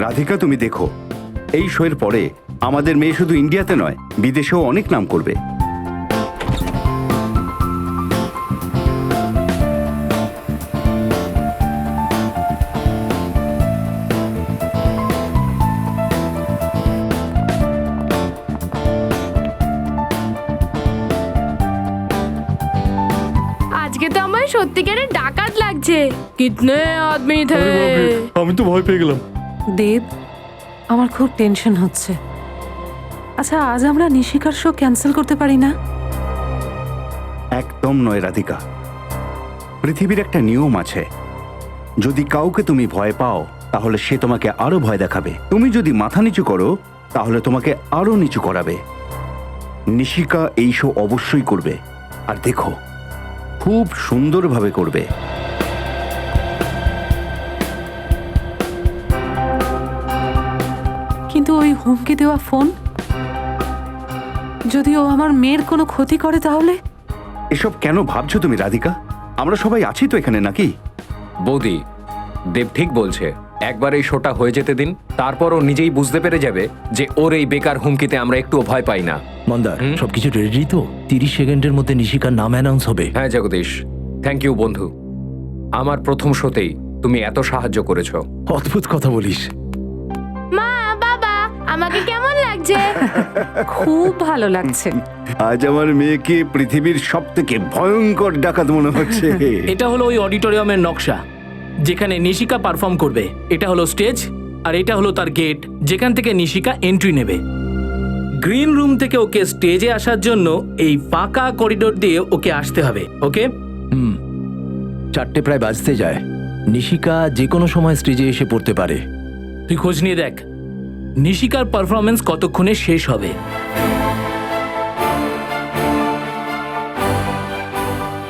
রাধিকা, তুমি দেখো, এই শোয়ের পরে আমাদের মেয়ে শুধু ইন্ডিয়াতে নয়, বিদেশেও অনেক নাম করবে। আজকে তো আমার সত্যিকারের ডাকাত লাগছে। কিতনে আদমি থে? আমি তো ভয় পেয়ে গেলাম। দেব, আমার খুব টেনশন হচ্ছে। আচ্ছা, আজ আমরা নিশিকার শো ক্যান্সেল করতে পারি না? একদম নয় রাধিকা, পৃথিবীর একটা নিয়ম আছে, যদি কাউকে তুমি ভয় পাও তাহলে সে তোমাকে আরো ভয় দেখাবে। তুমি যদি মাথা নিচু করো তাহলে তোমাকে আরো নিচু করাবে। নিশিকা এই শো অবশ্যই করবে, আর দেখো, খুব সুন্দরভাবে করবে। কিন্তু ওই হুমকি দেওয়া ফোন, যদি ও আমার মেয়ের কোনো ক্ষতি করে তাহলে? এসব কেন ভাবছো তুমি রাধিকা? আমরা সবাই আছি তো এখানে, নাকি? বৌদি, দেব ঠিক বলছে। একবার এই শোটা হয়ে যেতে দিন, তারপর ও নিজেই বুঝতে পেরে যাবে যে ওর এই বেকার হুমকিতে আমরা একটুও ভয় পাই না। মন্দার, সবকিছু রেডি তো? 30 সেকেন্ডের মধ্যে নিশিকার নাম অ্যানাউন্স হবে। হ্যাঁ জগদীশ, থ্যাংক ইউ বন্ধু। আমার প্রথম শোতেই তুমি এত সাহায্য করেছো। অদ্ভুত কথা বলিস। মা, বাবা, আমাকে কেমন লাগছে? খুব ভালো লাগছে। আজ আমার মেয়েকে পৃথিবীর সব থেকে ভয়ঙ্কর ডাকাত মনে হচ্ছে। এটা হলো ওই অডিটোরিয়ামের নকশা যেখানে নিশিকা পারফর্ম করবে। এটা হলো স্টেজ, আর এটা হলো তার গেট যেখান থেকে নিশিকা এন্ট্রি নেবে। গ্রিন রুম থেকে ওকে স্টেজে আসার জন্য এই ফাঁকা করিডোর দিয়ে ওকে আসতে হবে। ওকে? 4টে প্রায় বাজতে যায়। নিশিকা যে কোনো সময় স্টেজে এসে পড়তে পারে। তুই খোঁজ নিয়ে দেখ নিশিকার পারফরমেন্স কতক্ষণে শেষ হবে।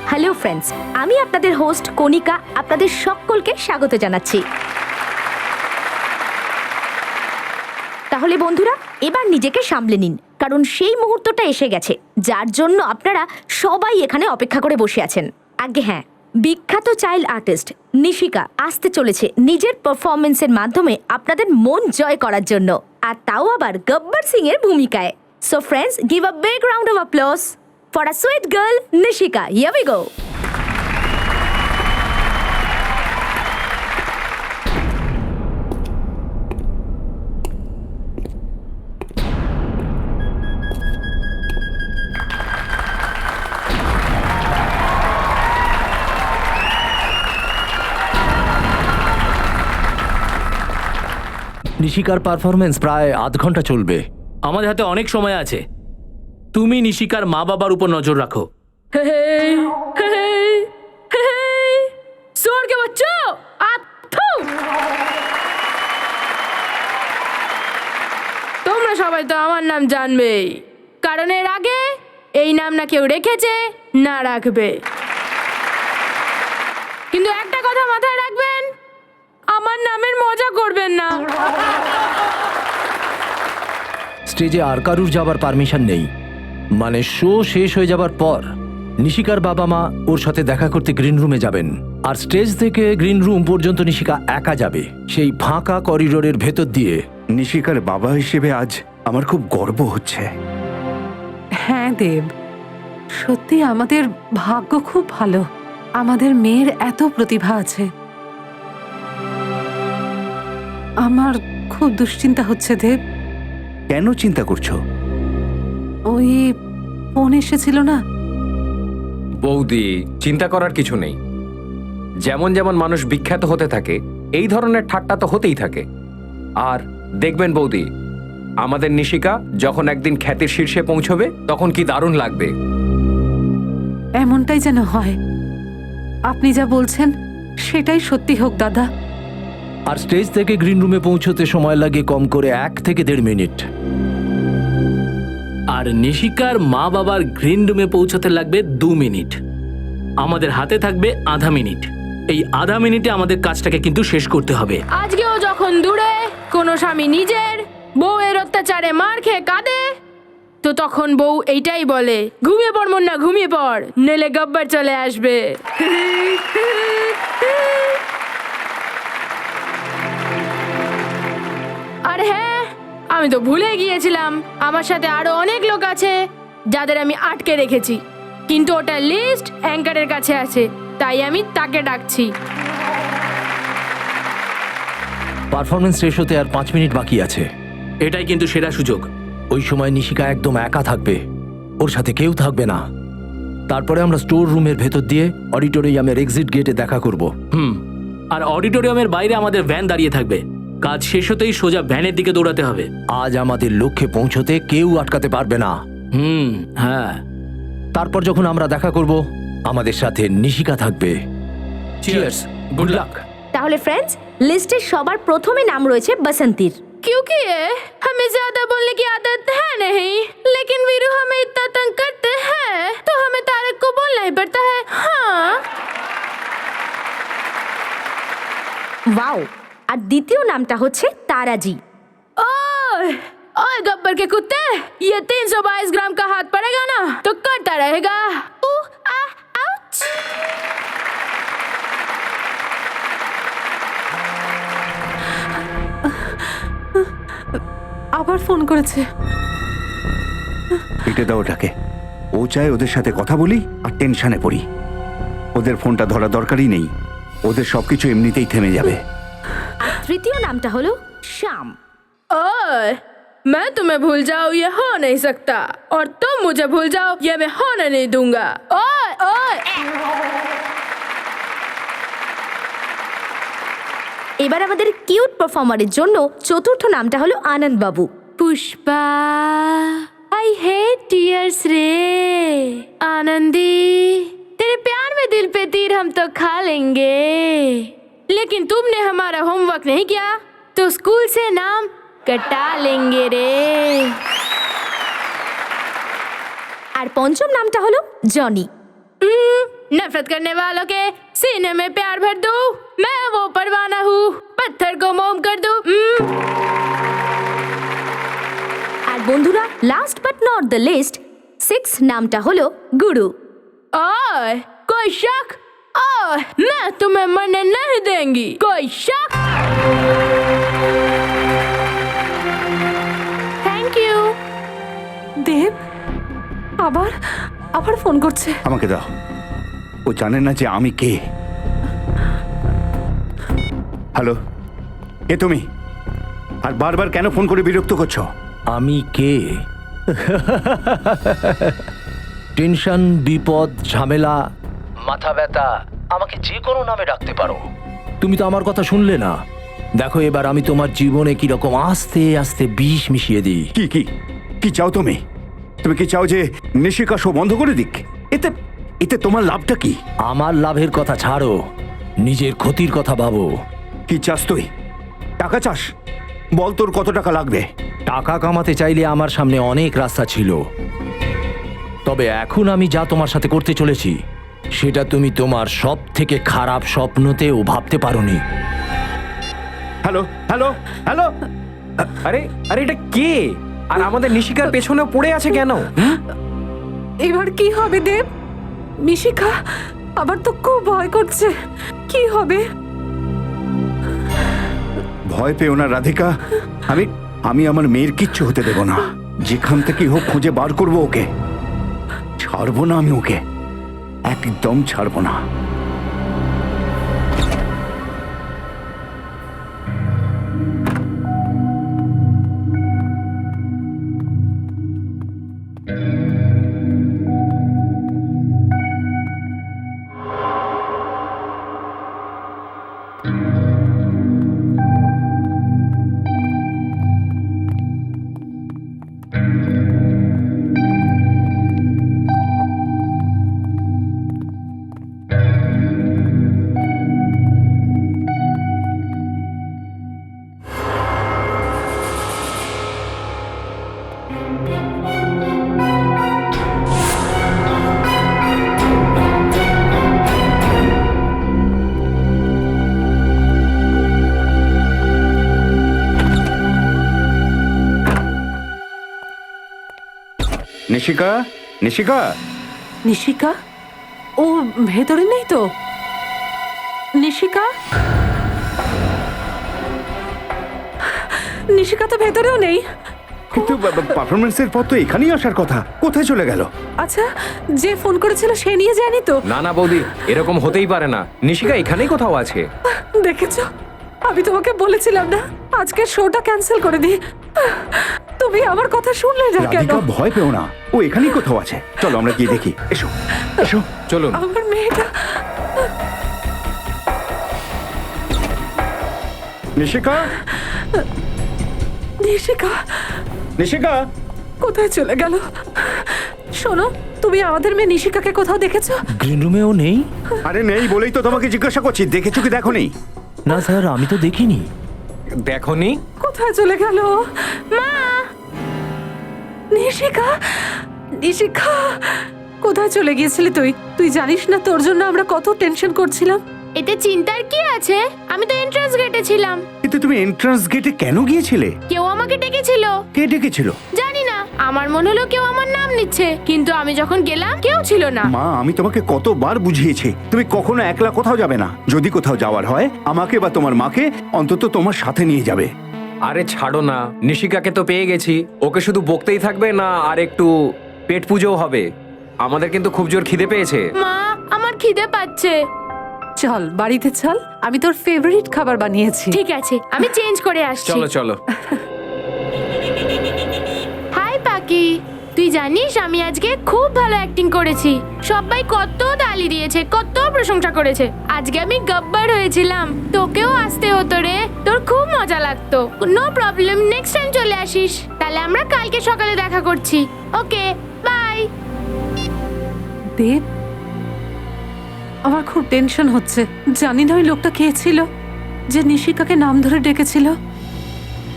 হ্যালো ফ্রেন্ডস, আমি আপনাদের হোস্ট কণিকা আপনাদের সকলকে স্বাগত জানাচ্ছি। তাহলে বন্ধুরা, এবার নিজেকে সামলে নিন, কারণ সেই মুহূর্তটা এসে গেছে যার জন্য আপনারা সবাই এখানে অপেক্ষা করে বসে আছেন। আগে হ্যাঁ, বিখ্যাত চাইল্ড আর্টিস্ট নিশিকা আসতে চলেছে নিজের পারফরমেন্সের মাধ্যমে আপনাদের মন জয় করার জন্য, আর তাও আবার গব্বর সিং এর ভূমিকায়। So friends, give a big round of applause for a sweet girl, Nishika. Here we go. নিশিকার পারফরমেন্স প্রায় আধ ঘন্টা চলবে। আমাদের হাতে অনেক সময় আছে। তুমি নিশিকার মা বাবার উপর নজর রাখো। सुअर के बच्चों, তোমরা সবাই তো আমার নাম জানবেই, কারণ এর আগে এই নাম না কেউ রেখেছে না রাখবে। কিন্তু একটা কথা মাথায় রাখবেন, আমার নামের মজা করবেন না। স্টেজে আর কারুর যাবার পারমিশন নেই। মানে শো শেষ হয়ে যাবার পর নিশিকার বাবা মা ওর সাথে দেখা করতে গ্রিন রুমে যাবেন, আর স্টেজ থেকে গ্রিন রুম পর্যন্ত নিশিকা একা যাবে, সেই ফাঁকা করিডোরের ভেতর দিয়ে। নিশিকার বাবা হিসেবে আজ আমার খুব গর্ব হচ্ছে। হ্যাঁ দেব, সত্যি আমাদের ভাগ্য খুব ভালো। আমাদের মেয়ের এত প্রতিভা আছে। আমার খুব দুশ্চিন্তা হচ্ছে দেব। কেন চিন্তা করছো? ওই ফোন এসেছিল না? বৌদি, চিন্তা করার কিছু নেই। যেমন যেমন মানুষ বিখ্যাত হতে থাকে, এই ধরনের ঠাট্টা তো হতেই থাকে। আর দেখবেন বৌদি, আমাদের নিশিকা যখন একদিন খ্যাতির শীর্ষে পৌঁছবে তখন কি দারুণ লাগবে। এমনটাই যেন হয়। আপনি যা বলছেন সেটাই সত্যি হোক দাদা। আর স্টেজ থেকে গ্রিন রুমে পৌঁছতে সময় লাগে কম করে 1 থেকে 1.5 মিনিট। আর নিশিকার মা বাবার গ্রিন রুমে পৌঁছাতে লাগবে 2 মিনিট। আমাদের হাতে থাকবে আধা মিনিট। এই আধা মিনিটে আমাদের কাজটাকে কিন্তু শেষ করতে হবে। আজকেও যখন দূরে কোনো স্বামী নিজের বউয়ের অত্যাচারে মার খেয়ে কাঁদে, তো তখন বউ এইটাই বলে, ঘুমিয়ে পড় মুন্না, ঘুমিয়ে পড়, নইলে গব্বর চলে আসবে। আমি তো ভুলে গিয়েছিলাম আমার সাথে আরো অনেক লোক আছে যাদের আমি আটকে রেখেছি, কিন্তু ওটা লিস্ট অ্যাঙ্কারের কাছে আছে, তাই আমি তাকে ডাকছি। পারফরমেন্স শেষ হতে আর 5 মিনিট বাকি আছে। এটাই কিন্তু সেরা সুযোগ। ওই সময় নিশিকা একদম একা থাকবে, ওর সাথে কেউ থাকবে না। তারপরে আমরা স্টোর রুমের ভেতর দিয়ে অডিটোরিয়ামের এক্সিট গেটে দেখা করব। আর অডিটোরিয়ামের বাইরে আমাদের ভ্যান দাঁড়িয়ে থাকবে। কাজ শেষ হতেই সোজা ভ্যানের দিকে দৌড়াতে হবে। আজ আমাদের লক্ষ্যে পৌঁছতে কেউ আটকাতে পারবে না। হ্যাঁ। তারপর যখন আমরা দেখা করব, আমাদের সাথে নিশিকা থাকবে। Cheers, good luck. তাহলে ফ্রেন্ডস, লিস্টে সবার প্রথমে নাম রয়েছে বসন্তীর। क्योंकि ये हमें ज्यादा बोलने की आदत है नहीं, लेकिन वीरू हमें इतना तंग करते हैं तो हमें तारक को बोलना ही पड़ता है। हाँ, ওয়াও। আর দ্বিতীয় নামটা হচ্ছে তারাজি। ओए ओए गब्बर के कुत्ते, ये 322 ग्राम का हाथ पड़ेगा ना तो करता रहेगा। आउच। আবার ফোন করেছে। কেটে দাও ওটাকে। ও চায় ওদের সাথে কথা বলি আর টেনশনে পড়ি। ওদের ফোনটা ধরা দরকারই নেই, ওদের সবকিছু এমনিতেই থেমে যাবে। আর তৃতীয় নামটা হলো শ্যাম। ओए मैं तुम्हें भूल जाऊं ये हो नहीं सकता, और तुम मुझे भूल जाओ ये मैं होने नहीं दूंगा। ओए ओए এবার আমাদের কিউট পারফর্মারের জন্য চতুর্থ নামটা হলো আনন্দ বাবু। पुष्पा, आई हेट टीयर्स रे। आनंदी, तेरे प्यार में दिल पे तीर हम तो खा लेंगे, लेकिन तुमने हमारा होमवर्क नहीं किया तो स्कूल से नाम कटा लेंगे रे। আর পঞ্চম নামটা হলো জনি। नफरत करने वालों के सीने में प्यार भर दूं, मैं वो परवाना हूँ, पत्थर को मोम कर दूं। আর বন্ধুরা, last but not the least, 6 নামটা হলো গুরু। ओए कोई शक? ओए मैं तुम्हें मरने नहीं देंगी, कोई शक? Thank you. দেব আবার আবার ফোন করছে। আমাকে দাও। ও জানে না যে আমি কে। হ্যালো, কে তুমি? আর বারবার কেন ফোন করে বিরক্ত করছো? আমি কে? টেনশন, বিপদ, ঝামেলা, মাথা ব্যথা, আমাকে যে কোনো নামে ডাকতে পারো। তুমি তো আমার কথা শুনলে না। দেখো এবার আমি তোমার জীবনে কিরকম আস্তে আস্তে বিষ মিশিয়ে দিই। কি কি কি চাও তুমি? তুমি কি চাও যে নিশিকা শো বন্ধ করে দিক? এতে এতে তোমার লাভটা কি? আমার লাভের কথা ছাড়ো, নিজের ক্ষতির কথা ভাবো। কি চাস তুই? টাকা চাস? বল তোর কত টাকা লাগবে? টাকা কামাতে চাইলে আমার সামনে অনেক রাস্তা ছিল, তবে এখন আমি যা তোমার সাথে করতে চলেছি সেটা তুমি তোমার সব থেকে খারাপ স্বপ্নতেও ভাবতে পারোনি। হ্যালো হ্যালো হ্যালো, আরে আরে এটা কে? আর আমাদের নিশিকার পেছনে পড়ে আছে কেন? এবার কি হবে দেব? নিশিকা আবার তো খুব ভয় করছে। কি হবে? ভয় পেও না রাধিকা, আমি আমি আমার মেয়ের কিচ্ছু হতে দেব না। যেখান থেকে হোক খুঁজে বার করবো ওকে। ছাড়বো না আমি ওকে, একদম ছাড়বো না। নিশিকা, নিশিকা, নিশিকা ও ভেতরে নেই তো? নিশিকা, নিশিকা তো ভেতরেও নেই। কিন্তু পারফরমেন্সের পর তো এখানেই আসার কথা, কোথায় চলে গেল? আচ্ছা, যে ফোন করেছিল সে নিয়ে যায়নি তো? না না বৌদি, এরকম হতেই পারে না। নিশিকা এখানেই কোথাও আছে। দেখেছো, আমি তোমাকে বলেছিলাম না আজকের শোটা ক্যান্সেল করে দি। তুমি আমার কথা শুনলে না কেন? রাধিকা ভয় পেও না, ও এখানেই কোথাও আছে। চলো আমরা গিয়ে দেখি, এসো এসো। চলুন। আমার মেয়েটা। নিশিকা, নিশিকা নিশিকা। কোথায় চলে গেল? শোনো, তুমি আমাদের মেয়ে নিশিকাকে কোথাও দেখেছো? গ্রিন রুমেও নেই। আরে নেই বলেই তো তোমাকে জিজ্ঞাসা করছি, দেখেছো কি দেখোনি? না স্যার, আমি তো দেখিনি। দেখনি? কোথায় চলে গেল? মা! নিশিকা, নিশিকা কোথায় চলে গিয়েছিলি তুই? তুই জানিস না তোর জন্য আমরা কত টেনশন করছিলাম? এতে চিন্তার কি আছে? আমি তো এন্ট্রান্স গেটে ছিলাম। কিন্তু তুমি এন্ট্রান্স গেটে কেন গিয়েছিলে? কেউ আমাকে ডেকেছিল। কে ডেকেছিল? জানি না, আমার মনে হলো কেউ আমার নাম নিচ্ছে, কিন্তু আমি যখন গেলাম কেউ ছিল না। মা, আমি তোমাকে কতবার বুঝিয়েছি তুমি কখনো একলা কোথাও যাবে না। যদি কোথাও যাওয়ার হয় আমাকে বা তোমার মাকে অন্তত তোমার সাথে নিয়ে যাবে। আরে ছাড়ো না, নিশিকাকে তো পেয়ে গেছি। ওকে শুধু বকতেই থাকবে না, আর একটু পেট পুজোও হবে। আমাদের কিন্তু খুব জোর খিদে পেয়েছে। মা, আমার খিদে পাচ্ছে। চল বাড়িতে চল, আমি তোর ফেভারিট খাবার বানিয়েছি। ঠিক আছে, আমি চেঞ্জ করে আসছি। চলো চলো। হাই পাকি, তুই জানিস আমি আজকে খুব ভালো অ্যাক্টিং করেছি। সবাই কত তালি দিয়েছে, কত প্রশংসা করেছে। আজকে আমি গব্বর হয়েছিলাম। তোকেও আসতে হতো রে, তোর খুব মজা লাগতো। নো প্রবলেম, নেক্সট টাইম চলে আসিস। তাহলে আমরা কালকে সকালে দেখা করছি। ওকে, বাই। দেব, আমার খুব টেনশন হচ্ছে। জানি না ওই লোকটা কে ছিল যে নিশিকাকে নাম ধরে ডেকেছিল।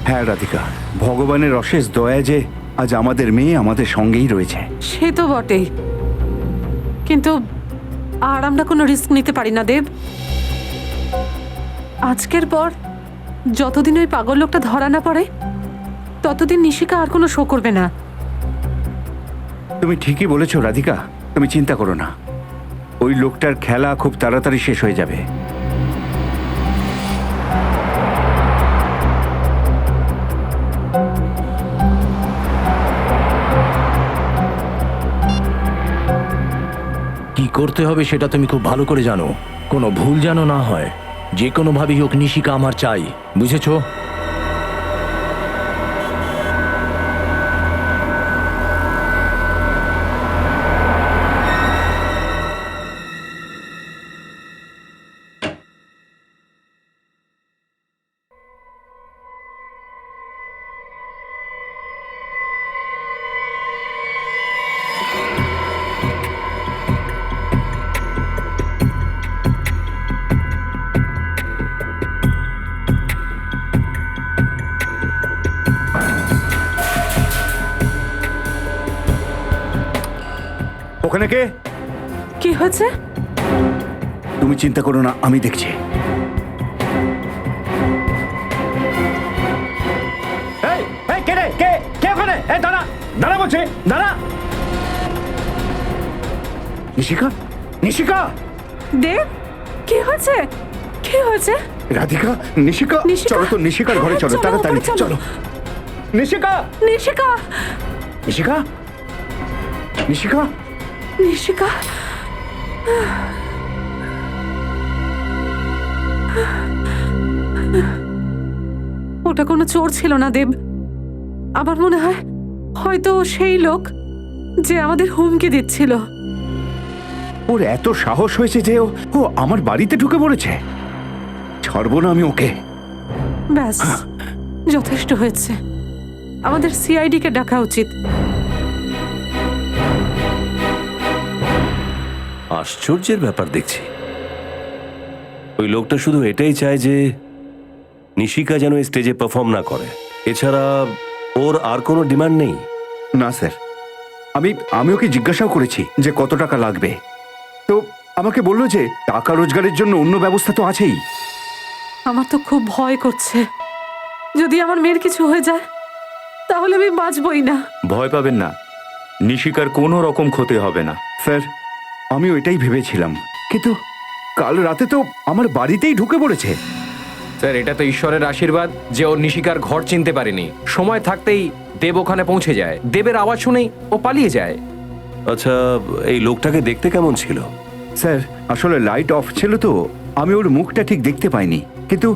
হ্যাঁ রাধিকা, ভগবানের অশেষ দয়া যে আজ আমাদের মেয়ে আমাদের সঙ্গেই রয়েছে। সে তো বটেই, কিন্তু আর আমরা কোনো রিস্ক নিতে পারি না দেব। আজকের পর যতদিন ওই পাগল লোকটা ধরা না পড়ে ততদিন নিশিকা আর কোনো শো করবে না। তুমি ঠিকই বলেছো রাধিকা, তুমি চিন্তা করো না। ওই লোকটার খেলা খুব তাড়াতাড়ি শেষ হয়ে যাবে। কি করতে হবে সেটা তুমি খুব ভালো করে জানো। কোনো ভুল যেন না হয়। যে কোনোভাবেই হোক নিশিকা আমার চাই, বুঝেছো? ওখানে কে? কি হয়েছে? তুমি চিন্তা করো না, আমি দেখছি। এই, এই, কে রে? কে? কে ওখানে? এই দাঁড়া, দাঁড়া বলছে, দাঁড়া। নিশিকা, নিশিকা। দেব, কি হয়েছে? কি হয়েছে? রাধিকা, নিশিকা, নিশিকা? চলো তো নিশিকার ঘরে চলো, চলো, তাড়াতাড়ি চলো। চলো। নিশিকা, নিশিকা, নিশিকা, নিশিকা। নিশিকা। ওটা কোনো চোর ছিল না দেব। আমার মনে হয় হয়তো সেই লোক যে আমাদের হুমকি দিচ্ছিল। ওর এত সাহস হয়েছে যে ও আমার বাড়িতে ঢুকে পড়েছে। ছাড়বো না আমি ওকে। ব্যাস, যথেষ্ট হয়েছে। আমাদের সিআইডি কে ডাকা উচিত। আশ্চর্যের ব্যাপার দেখছি। ওই লোকটা শুধু এটাই চায় যে নিশিকা যেন স্টেজে পারফর্ম না করে। এছাড়া ওর আর কোনো ডিমান্ড নেই। না স্যার, আমি ওকে জিজ্ঞাসাও করেছি যে কত টাকা লাগবে। তো আমাকে বললো যে টাকা রোজগারের জন্য অন্য ব্যবস্থা তো আছেই। আমার তো খুব ভয় করছে, যদি আমার মেয়ের কিছু হয়ে যায় তাহলে আমি বাঁচবই না। ভয় পাবেন না, নিশিকার কোনো রকম ক্ষতি হবে না। স্যার, আমি ওইটাই ভেবেছিলাম, কিন্তু কাল রাতে তো আমার বাড়িতেই ঢুকে পড়েছে। স্যার, এটা তো ঈশ্বরের আশীর্বাদ যে ও নিশিকার ঘর চিনতে পারেনি। সময় থাকতেই দেব ওখানে পৌঁছে যায়, দেবের আওয়াজ শুনেই ও পালিয়ে যায়। আচ্ছা, এই লোকটাকে দেখতে কেমন ছিল? স্যার আসলে লাইট অফ ছিল তো আমি ওর মুখটা ঠিক দেখতে পাইনি, কিন্তু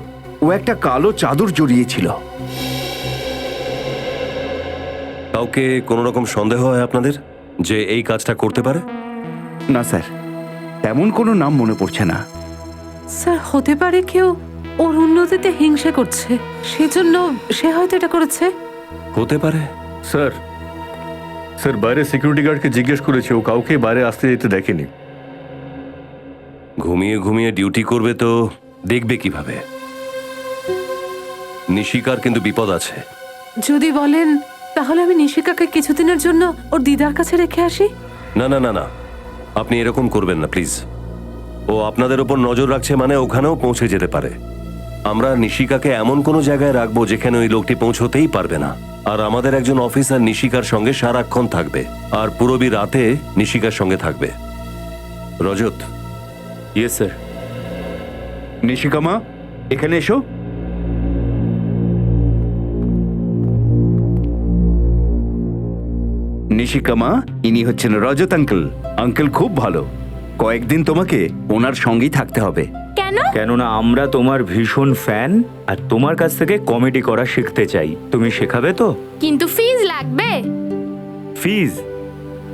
ও একটা কালো চাদর জড়িয়েছিল। কাউকে কোনো রকম সন্দেহ হয় আপনাদের যে এই কাজটা করতে পারে? না স্যার, তেমন কোনো নাম মনে পড়ছে না। স্যার হতে পারে কেউ ওর উন্নতিতে হিংসা করছে, সেজন্য সে হয়তো এটা করেছে। হতে পারে। স্যার স্যার বাইরে সিকিউরিটি গার্ডকে জিজ্ঞেস করেছে, ও কাউকে বাইরে আসতে যেতে দেখেনি। ঘুমিয়ে ঘুমিয়ে ডিউটি করবে তো দেখবে কিভাবে? নিশিকার কিন্তু বিপদ আছে। যদি বলেন তাহলে আমি নিশিকাকে কিছুদিনের জন্য ওর দিদার কাছে রেখে আসি। না না না না, আপনি এরকম করবেন না প্লিজ। ও আপনাদের ওপর নজর রাখছে মানে ওখানেও পৌঁছে যেতে পারে। আমরা নিশিকাকে এমন কোনো জায়গায় রাখবো যেখানে ওই লোকটি পৌঁছতেই পারবে না। আর আমাদের একজন অফিসার নিশিকার সঙ্গে সারাক্ষণ থাকবে, আর পুরবি রাতে নিশিকার সঙ্গে থাকবে। রজত, ইয়েস স্যার। নিশিকা মা, এখানে এসো। নিশিকা মা, ইনি হচ্ছেন রজত আঙ্কেল। আঙ্কেল খুব ভালো, কয়েকদিন তোমাকে ওনার সঙ্গেই থাকতে হবে। কেন? কেননা আমরা তোমার ভীষণ ফ্যান আর তোমার কাছ থেকে কমেডি করা শিখতে চাই। তুমি শেখাবে তো? কিন্তু ফিজ লাগবে। ফিজ?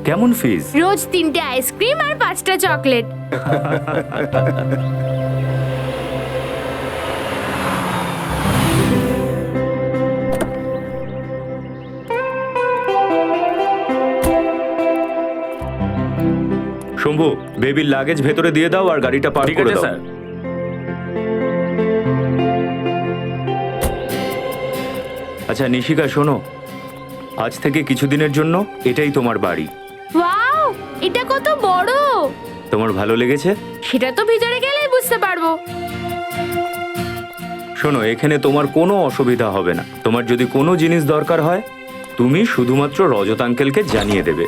কেমন ফিজ? রোজ 3টে আইসক্রিম আর 5টা চকলেট। শম্ভু, বেবির লাগেজ ভেতরে দিয়ে দাও আর গাড়িটা পার করে দাও। আচ্ছা নিশিকা শোনো, আজ থেকে কিছুদিনের জন্য এটাই তোমার বাড়ি। ওয়াও, এটা কত বড়! তোমার ভালো লেগেছে? সেটা তো ভিতরে গেলেই বুঝতে পারবো। শোনো, এখানে তোমার কোনো অসুবিধা হবে না। তোমার যদি কোনো জিনিস দরকার হয় তুমি শুধুমাত্র রজত আঙ্কেলকে জানিয়ে দেবে।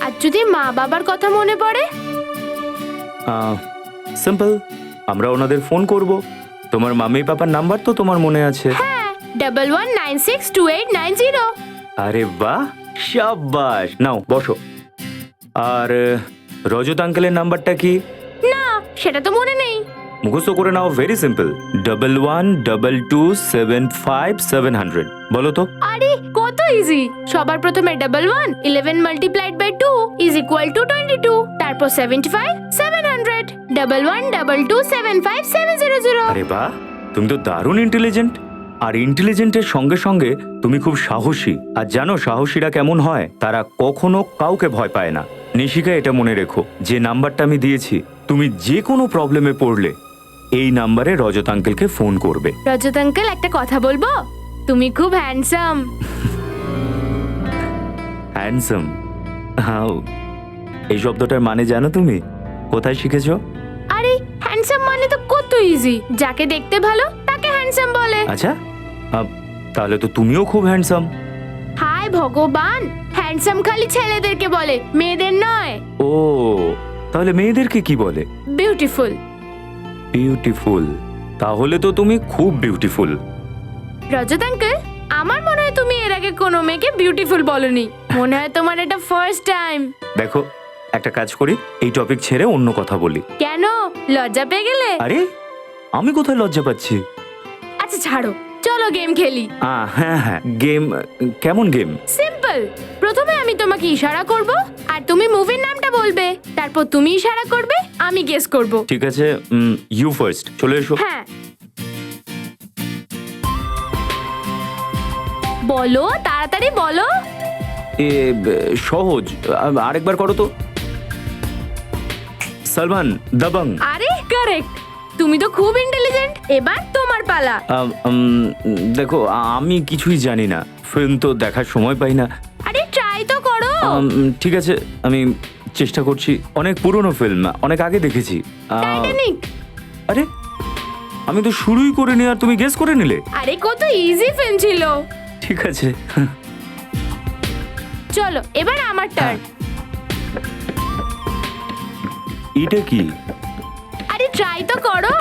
আর যদি মা বাবার কথা মনে পড়ে? সিম্পল, আমরা ওনাদের ফোন করব। তোমার মামি পাপার নাম্বার তো তোমার মনে আছে? হ্যাঁ, 11962890। আরে বাহ, শাবাশ। নাও বসো। আর রজত আঙ্কেলের নাম্বারটা কি? না, সেটা তো মনে নেই। মুখস্থ করে নাও, ভেরি সিম্পল। 1122757700। বলো তো। আরে কত ইজি! সবার প্রথমে 11 11 multiplied by 2 is equal to 22, তারপর 75 700 1122757700। আরে বাহ, তুমি তো দারুণ ইন্টেলিজেন্ট। আর ইন্টেলিজেন্টের সঙ্গে সঙ্গে তুমি খুব সাহসী। আর জানো সাহসীরা কেমন হয়? তারা কখনো কাউকে ভয় পায় না। নিশিকা, এটা মনে রেখো, যে নাম্বারটা আমি দিয়েছি, তুমি যে কোনো প্রবলেমে পড়লে এই নাম্বারে রজত আঙ্কেলকে ফোন করবে। রজত আঙ্কেল, একটা কথা বলবো? তুমি খুব হ্যান্ডসাম। হ্যান্ডসাম? হাউ, এই শব্দটার মানে জানো তুমি? কোথায় শিখেছো? আরে হ্যান্ডসাম মানে তো কত ইজি। যাকে দেখতে ভালো তাকে হ্যান্ডসাম বলে। আচ্ছা, তাহলে তো তুমিও খুব হ্যান্ডসাম। হায় ভগবান, হ্যান্ডসাম খালি ছেলেদেরকে বলে, মেয়েদের নয়। ও, তাহলে মেয়েদেরকে কি বলে? বিউটিফুল। বিউটিফুল? তাহলে তো তুমি খুব বিউটিফুল। রজত আঙ্কেল, আমার মনে হয় তুমি এর আগে কোনো মেয়েকে বিউটিফুল বলনি। মনে হয় তোমার এটা ফার্স্ট টাইম। দেখো, একটা কাজ করি, এই টপিক ছেড়ে অন্য কথা বলি। কেন, লজ্জা পেয়ে গেলে? আরে আমি কোথায় লজ্জা পাচ্ছি? আচ্ছা ছাড়ো, চলো গেম খেলি। হ্যাঁ হ্যাঁ, গেম? কেমন গেম? সিম্পল। প্রথমে আমি তোমাকে ইশারা করব আর তুমি মুভির নামটা বলবে, তারপর তুমি ইশারা করবে, আমি গেস করব। ঠিক আছে, ইউ ফার্স্ট। চলে এসো। হ্যাঁ, বলো, তাড়াতাড়ি বলো। সহজ, আরেকবার করো তো। সালমান দাবাং। আরে কারেক্ট, তুমি তো খুব ইন্টেলিজেন্ট। এবার তোমার পালা। দেখো, আমি কিছুই জানি না, ফিল্ম তো দেখার সময় পাই না। আরে ট্রাই তো করো। ঠিক আছে, আমি চেষ্টা করছি। অনেক পুরনো ফিল্ম, অনেক আগে দেখেছি। টাইটানিক। আরে আমি তো শুরুই করিনি আর তুমি গেস করে নিলে। আরে কত ইজি ফিল্ম ছিল। ঠিক আছে, চলো এবার আমার টার্ন। এটা কি? আরে ট্রাই তো করো।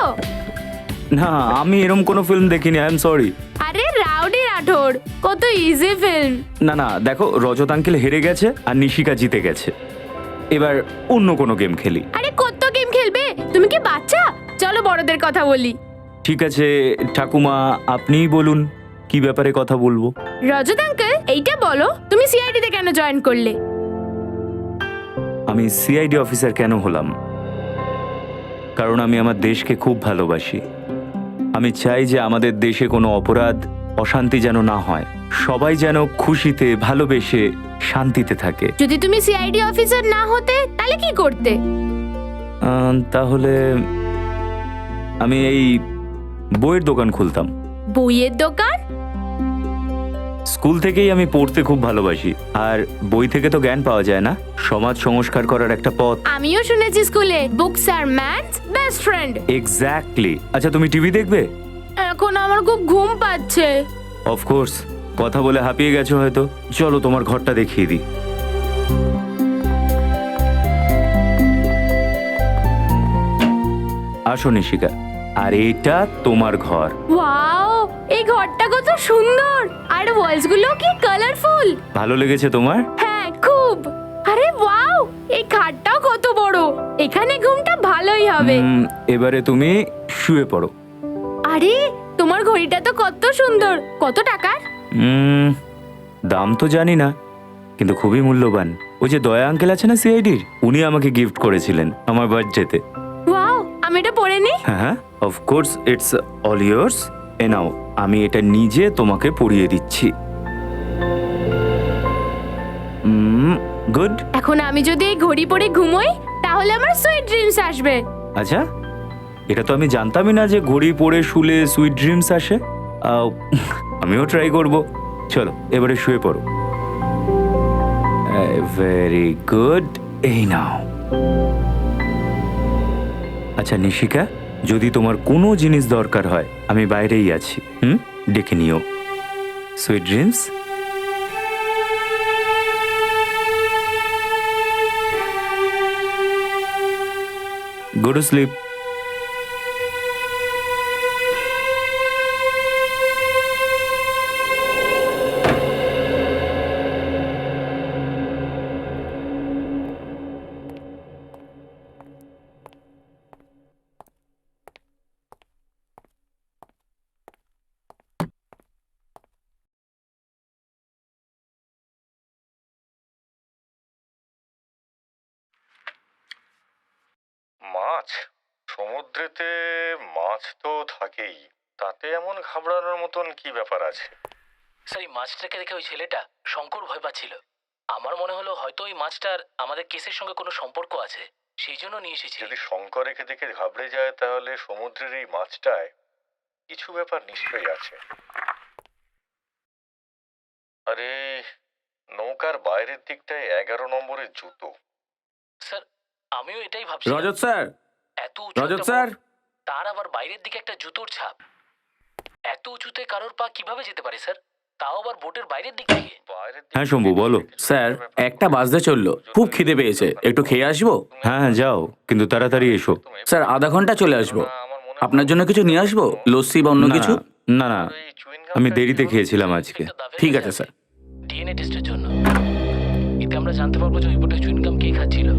না, আমি এরকম কোনো ফিল্ম দেখিনি, আই এম সরি। আরে রাউডি রাঠোর, কত ইজি ফিল্ম। না না, দেখো রজত আঙ্কেল হেরে গেছে আর নিশিকা জিতে গেছে। এবার অন্য কোনো গেম খেলি। আরে কত গেম খেলবে, তুমি কি বাচ্চা? চলো বড়দের কথা বলি। ঠিক আছে ঠাকুমা, আপনিই বলুন কি ব্যাপারে কথা বলবো। রজত আঙ্কেল, এইটা বলো তুমি সিআইডি তে কেন জয়েন করলে? আমি সিআইডি অফিসার কেন হলাম? কারণ আমি আমার দেশকে খুব ভালোবাসি। আমি চাই যে আমাদের দেশে কোনো অপরাধ অশান্তি যেন না হয়, সবাই যেন খুশিতে ভালোবেসে শান্তিতে থাকে। যদি তুমি সিআইডি অফিসার না হতে তাহলে কি করতে? তাহলে আমি এই বইয়ের দোকান খুলতাম। বইয়ের দোকান? স্কুল থেকেই আমি পড়তে খুব ভালোবাসি, আর বই থেকে তো জ্ঞান পাওয়া যায় না, সমাজ সংস্কার করার একটা পথ। আমিও শুনেছি স্কুলে books are man's best friend. Exactly. আচ্ছা তুমি টিভি দেখবে? এখন আমার খুব ঘুম পাচ্ছে। অফকোর্স, কথা বলে হাঁপিয়ে গেছো হয়তো। চলো তোমার ঘরটা দেখিয়ে দিই। আসো নিশিকা, আর এটা তোমার ঘর। ওয়াও, এই ঘরটা কত সুন্দর, আর ওয়ালস গুলো কি কালারফুল। ভালো লেগেছে তোমার? হ্যাঁ খুব। আরে ওয়াও, এই খাটটাও কত বড়, এখানে ঘুমটা ভালোই হবে। এবারে তুমি শুয়ে পড়ো। আরে তোমার ঘড়িটা তো কত সুন্দর, কত টাকার? দাম তো জানি না, কিন্তু খুবই মূল্যবান। ওই যে দয়া আঙ্কেল আছে না সিআইডির, উনি আমাকে গিফট করেছিলেন আমার বার্থডেতে। ওয়াও, আমি এটা পরে নি? হ্যাঁ অফকোর্স, ইটস অল ইয়ার্স। এ নাও, আমি এটা নিজে তোমাকে পরিয়ে দিচ্ছি। গুড। এখন আমি যদি এই ঘড়ি পরে ঘুমোই তাহলে আমার সুইট ড্রিমস আসবে। আচ্ছা, এটা তো আমি জানতামই না যে ঘড়ি পরে শুলে সুইট ড্রিমস আসে। আমিও ট্রাই করব। চলো এবারে শুয়ে পড়ো। ভেরি গুড, এই নাও। আচ্ছা নিশিকা, যদি তোমার কোনো জিনিস দরকার হয় আমি বাইরেই আছি, ডেকে নিও। Sweet dreams. Go to sleep. মাছ, সমুদ্রেতে মাছ তো থাকেই, তাতে এমন ঘাবড়ানোর মতন কি ব্যাপার আছে? স্যার, এই মাছটাকে দেখে ওই ছেলেটা শঙ্কর ভয় পাচ্ছিল। আমার মনে হলো হয়তো ওই মাছটার আমাদের কেসের সঙ্গে কোনো সম্পর্ক আছে, সেই জন্য নিয়ে এসেছি। যদি শঙ্করেকে দেখে ঘাবড়ে যায় তাহলে সমুদ্রের এই মাছটায় কিছু ব্যাপার নিশ্চয়ই আছে। আরে, নৌকার বাইরের দিকটায় 11 নম্বরের জুতো। স্যার, আমিও এটাই ভাবছি। রজত স্যার, এত উঁচু রজত একটা স্যার। বোট, তার আবার বাইরের দিকে একটা জুতোর ছাপ। এত উঁচুতে কারোর পা কিভাবে যেতে পারে স্যার, তাও আবার বোটের বাইরের দিক থেকে? হ্যাঁ শম্ভু, বলো। স্যার, একটা বাজতে চললো, খুব খিদে পেয়েছে, একটু খেয়ে আসবো? হ্যাঁ যাও, কিন্তু তাড়াতাড়ি এসো। স্যার, আধা ঘন্টা চলে আসবো। আপনার জন্য কিছু নিয়ে আসবো, লস্যি বা অন্য কিছু? না না, আমি দেরিতে খেয়েছিলাম আজকে। ঠিক আছে স্যার। ডিএনএ টেস্টের জন্য। এতে আমরা জানতে পারবো যে ওই বোটের চুইনগাম কে খাচ্ছিল।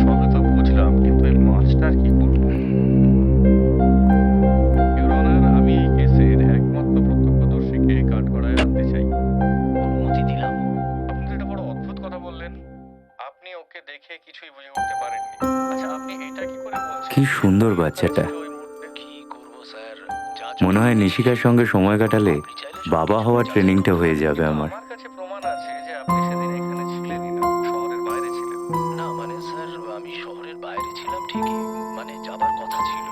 সবে তো বুঝলাম, কিন্তু এই মাছটার কি করবো? ইউর অনার, আমি এই কেসের একমাত্র প্রত্যক্ষদর্শীকে কাঠগড়ায় আনতে চাই। অনুমতি দিলাম। আপনি তো এটা বড় অদ্ভুত কথা বললেন। আপনি ওকে দেখে কিছুই বুঝে উঠতে পারেননি। আচ্ছা, আপনি এটা কি করে বলছেন? কি সুন্দর বাচ্চাটা। ওই মুহূর্তে কি করবো স্যার, মনে হয় নিশিকার সঙ্গে সময় কাটালে বাবা হওয়ার ট্রেনিংটা হয়ে যাবে আমার। আমার কাছে প্রমাণ আছে যে আপনি সেদিন এখানে ছিলেনই না, শহরের বাইরে ছিলেন। না মানে স্যার, আমি শহরের বাইরে ছিলাম ঠিকই, মানে যাবার কথা ছিল,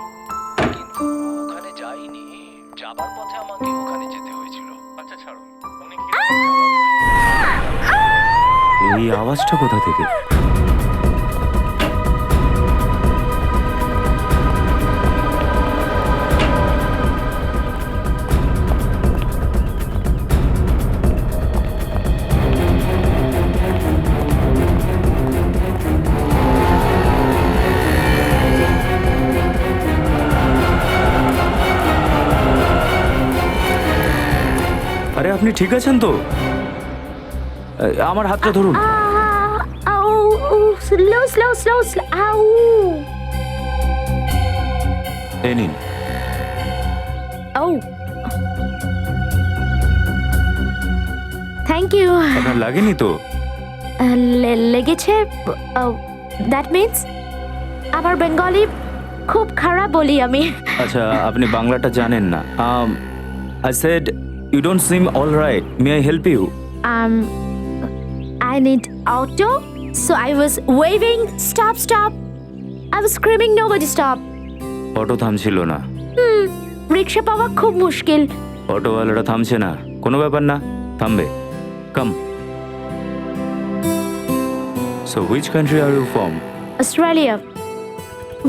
কিন্তু ওখানে যাইনি। যাবার পথে আমাকে ওখানে যেতে হয়েছিল। আচ্ছা ছাড়ুন, উনি কি এই আওয়াজটা কোথা থেকে? আরে আপনি ঠিক আছেন তো? আমার হাতটা ধরুন। আউ স্লো স্লো স্লো স্লো আউ এই নিন। আউ থ্যাংক ইউ। আপনার লাগেনি তো? লেগেছে। দ্যাট মিন্স আমার বেঙ্গলি খুব খারাপ বলি আমি। আচ্ছা, আপনি বাংলাটা জানেন না। I said you don't seem all right, may I help you? I need auto, so I was waving, stop, stop. I was screaming, nobody stop. Auto থামছিল না। রিক্সা পাওয়া খুব মুশকিল। অটোওয়ালাটা থামছে না। কোনো ব্যাপার না, থামবে। Calm. So which country are you from? Australia,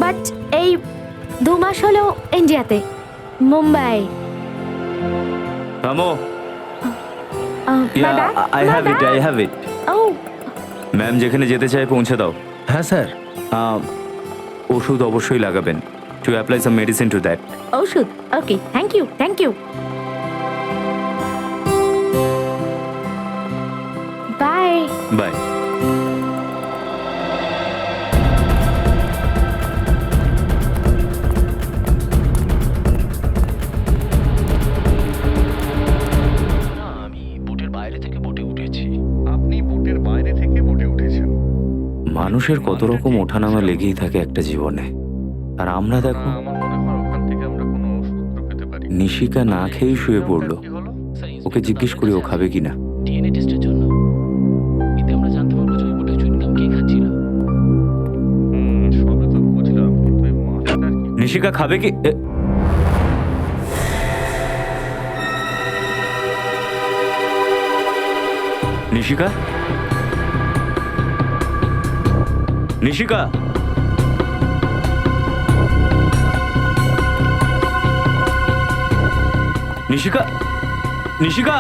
but এই 2 মাস হলো ইন্ডিয়াতে, মুম্বাই। থামো। My bag? I My have it, bag? I have it. Oh, ma'am যেখানে যেতে চায় পৌঁছে দাও। হ্যাঁ স্যার। ওষুধ অবশ্যই লাগাবেন। To apply some medicine to that. ওষুধ। Okay, thank you, thank you. Bye. Bye. আমি বোটের বাইরে থেকে বোটে উঠেছি। আপনি বোটের বাইরে থেকে বোটে উঠেছেন। মানুষের কত রকম ওঠানামা লেগেই থাকে একটা জীবনে, আর আমরা দেখো আমার মনে হয় ওখান থেকে আমরা কোনো সূত্র পেতে পারি। নিশিকা না খেয়েই শুয়ে পড়লো। কি হলো? ওকে জিজ্ঞেস করি ও খাবে কিনা। ডিএনএ টেস্টের জন্য। এতে আমরা জানতে পারবো যে ওই বোটের চুইংগাম কে খাচ্ছিল। সবে তো বুঝলাম, কিন্তু এই মাছটার কি? নিশিকা খাবে কি? নিশিকা, নিশিকা, নিশিকা, নিশিকা,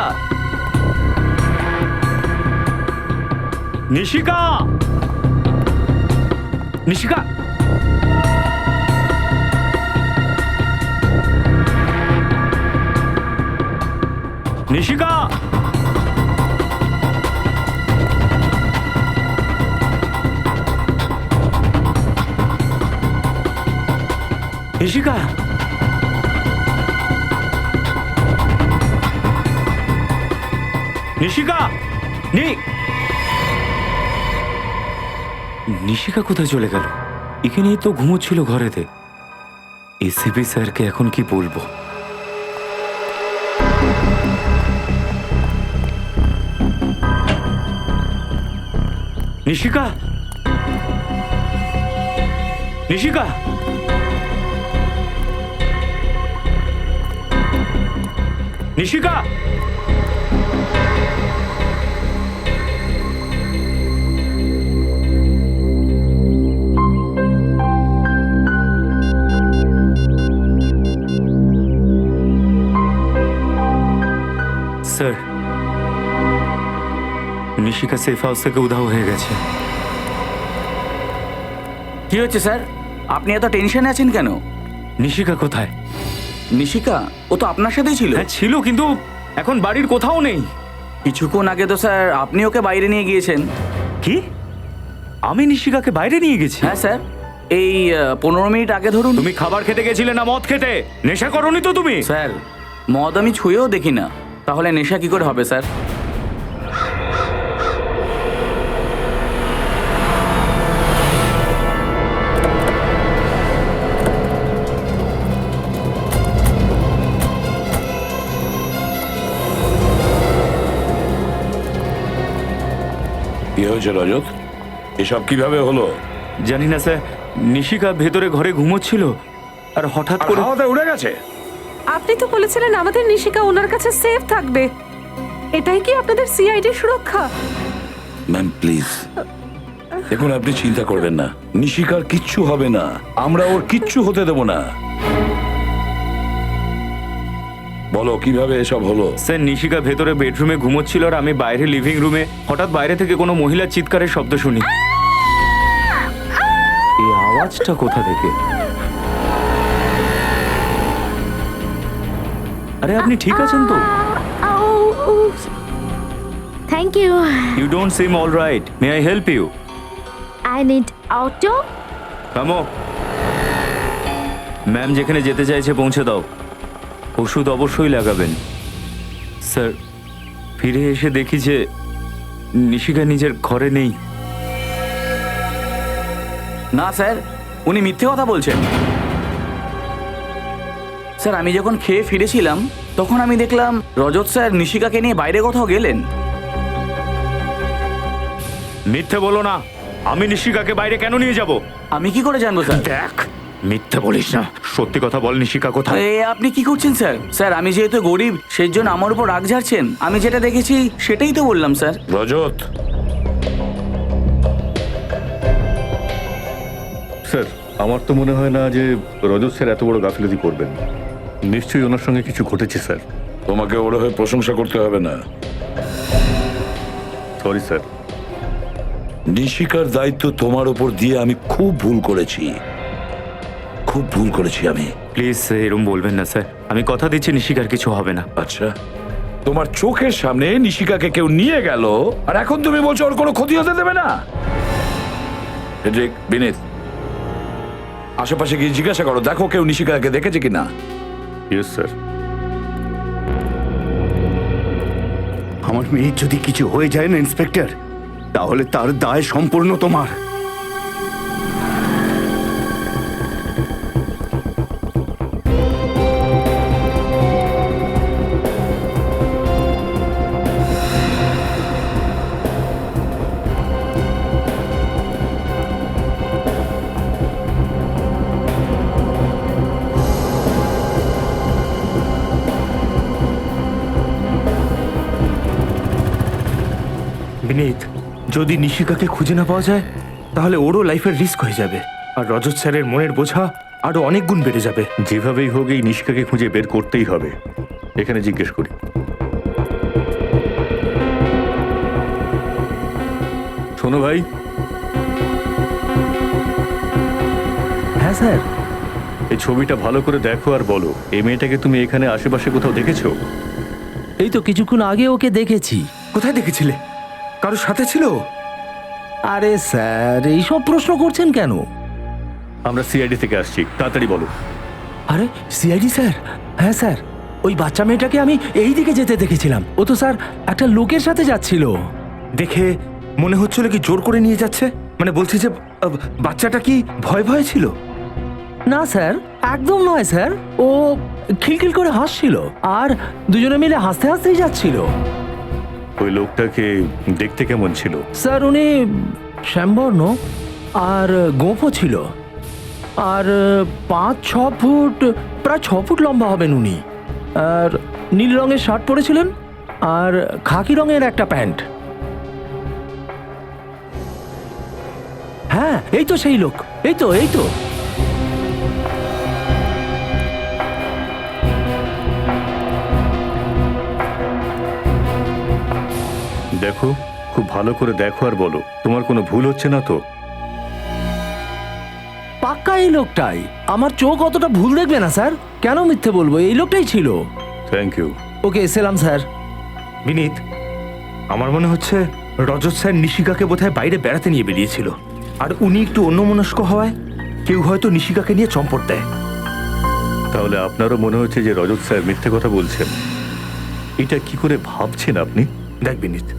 নিশিকা, নিশিকা। নিশিকা, নিশিকা, নিশিকা, নিশিকা কোথায় চলে গেল? এখানেই তো ঘুমোচ্ছিল ঘরেতে। এসিপি স্যারকে এখন কি বলবো? Nishika, Nishika, Nishika, sir, Nishika safe house থেকে উধাও হয়ে গেছে। কি হচ্ছে স্যার? আপনি এত টেনশনে আছেন কেন? নিশিকা কোথায়? নিশিকা ও তো আপনার সাথেই ছিল। হ্যাঁ ছিল, কিন্তু এখন বাড়ির কোথাও নেই। কিছুক্ষণ আগে তো স্যার আপনি ওকে বাইরে নিয়ে গিয়েছেন। কি? আমি নিশিকাকে বাইরে নিয়ে গেছি? হ্যাঁ স্যার, এই 15 মিনিট আগে ধরুন। তুমি খাবার খেতে গেছিলে না মদ খেতে? নেশা করোনি তো তুমি? স্যার, মদ আমি ছুঁয়েও দেখি না, তাহলে নেশা কি করে হবে স্যার? কি হয়েছে রজত? এসব কিভাবে হলো? জানি না স্যার, নিশিকা ভেতরে ঘরে ঘুমোচ্ছিল আর হঠাৎ করে হাওয়াতে উড়ে গেছে। আপনি তো বলেছিলেন আমাদের নিশিকা ওনার কাছে সেফ থাকবে। এটাই কি আপনাদের সিআইডি সুরক্ষা? ম্যাম প্লিজ, দেখুন আপনি চিন্তা করবেন না, নিশিকার কিচ্ছু হবে না, আমরা ওর কিচ্ছু হতে দেব না। বলো কিভাবে এসব হলো? স্যার, নিশিকা ভেতরে বেডরুমে ঘুমোচ্ছিল আর আমি বাইরে লিভিং রুমে হঠাৎ বাইরে থেকে কোনো মহিলার চিৎকারের শব্দ শুনি। এই আওয়াজটা কোথা থেকে? আরে আপনি ঠিক আছেন তো? Thank you. You don't seem all right, may I help you? I need auto. কামো, ম্যাম যেখানে যেতে চাইছে পৌঁছে দাও। ওষুধ অবশ্যই লাগাবেন। স্যার, ফিরে এসে দেখি যে নিশিকা নিজের ঘরে নেই। না স্যার, উনি মিথ্যে কথা বলছেন। স্যার, আমি যখন খেয়ে ফিরেছিলাম তখন আমি দেখলাম রজত স্যার নিশিকাকে নিয়ে বাইরে কোথাও গেলেন। মিথ্যে বলো না। আমি নিশিকাকে বাইরে কেন নিয়ে যাব? আমি কি করে জানবো স্যার? দেখ, মিথ্যে বলিস না, সত্যি কথা বল, নিশিকা কোথায়? এ আপনি কি করছেন স্যার? স্যার, আমি যেহেতু গরিব সেই জন্য আমার উপর রাগ ঝাড়ছেন। আমি যেটা দেখেছি সেটাই তো বললাম স্যার। রজত, স্যার, আমার তো মনে হয় না যে রজত স্যার এত বড় গাফিলতি করবেন। নিশ্চয়ই ওনার সঙ্গে কিছু ঘটেছে স্যার। তোমাকে ওর হয়ে প্রশংসা করতে হবে না। Sorry sir. নিশিকার দায়িত্ব তোমার উপর দিয়ে আমি খুব ভুল করেছি, খুব ভুল করেছি আমি। প্লিজ এরকম বলবেন না স্যার, আমি কথা দিচ্ছি নিশিকার কিছু হবে না। আচ্ছা, তোমার চোখের সামনে নিশিকাকে কেউ নিয়ে গেল আর এখন তুমি বলছো ওর কোনো ক্ষতি হতে দেবে না? হেড্রিক, বিনীত, আশেপাশে গিয়ে জিজ্ঞাসা করো, দেখো কেউ নিশিকাকে দেখেছে কিনা। Yes sir. আমার মেয়ের যদি কিছু হয়ে যায় না ইন্সপেক্টর, তাহলে তার দায় সম্পূর্ণ তোমার। বিনীত, যদি নিশিকাকে খুঁজে না পাওয়া যায় তাহলে ওরও লাইফের রিস্ক হয়ে যাবে, আর রজত স্যারের মনের বোঝা আরো অনেক গুণ বেড়ে যাবে। যেভাবেই হোক এই নিশিকাকে খুঁজে বের করতেই হবে। এখানে জিজ্ঞেস করি। শোনো ভাই। হ্যাঁ স্যার। এই ছবিটা ভালো করে দেখো আর বলো, এই মেয়েটাকে তুমি এখানে আশেপাশে কোথাও দেখেছো? এই তো কিছুক্ষণ আগে ওকে দেখেছি। কোথায় দেখেছিলে? কারোর সাথে ছিল? আরে স্যার, এইসব প্রশ্ন করছেন কেন? আমরা সিআইডি থেকে আসছি, তাড়াতাড়ি বলো। আরে সিআইডি স্যার? হ্যাঁ স্যার, ওই বাচ্চা মেয়েটাকে আমি এই দিকে যেতে দেখেছিলাম। ও তো স্যার একটা লোকের সাথে যাচ্ছিল। দেখে মনে হচ্ছিল কি জোর করে নিয়ে যাচ্ছে? মানে বলছি যে বাচ্চাটা কি ভয় ভয় ছিল? না স্যার, একদম নয় স্যার। ও খিলখিল করে হাসছিল আর দুজনে মিলে হাসতে হাসতেই যাচ্ছিল। ওই লোকটাকে দেখতে কেমন ছিল? স্যার উনি শ্যামবর্ণ আর গোঁফও ছিল, আর 5-6 ফুট, প্রায় 6 ফুট লম্বা হবেন উনি। আর নীল রঙের শার্ট পরেছিলেন আর খাকি রঙের একটা প্যান্ট। হ্যাঁ, এই তো সেই লোক, এই তো এই তো। দেখো, খুব ভালো করে দেখো আর বলো, তোমার কোনো ভুল হচ্ছে না তো? পাক্কা এই লোকটাই। আমার চোখ অতটা ভুল দেখবে না স্যার। কেন মিথ্যে বলবো, এই লোকটাই ছিল। Thank you. ওকে, এসেলাম স্যার। বিনীত, আমার মনে হচ্ছে রজত স্যার নিশিকাকে বোধহয় বাইরে বেড়াতে নিয়ে বেরিয়েছিল, আর উনি একটু অন্যমনস্ক হওয়ায় কেউ হয়তো নিশিকাকে নিয়ে চম্পট দেয়। তাহলে আপনারও মনে হচ্ছে যে রজত স্যার মিথ্যে কথা বলছেন? এটা কি করে ভাবছেন আপনি? দেখ বিনীত,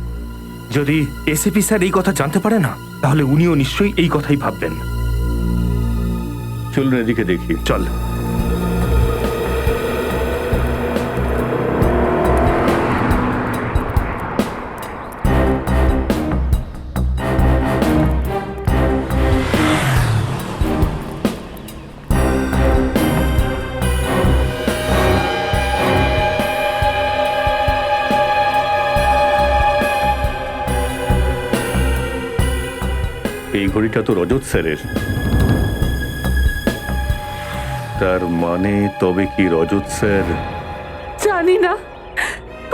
যদি এসিপি স্যার এই কথা জানতে পারে না তাহলে উনিও নিশ্চয়ই এই কথাই ভাববেন। চলুন এদিকে দেখি। চল। এই ঘড়িটা তো রজত স্যারের। তার মানে তবে কি রজত স্যার? জানি না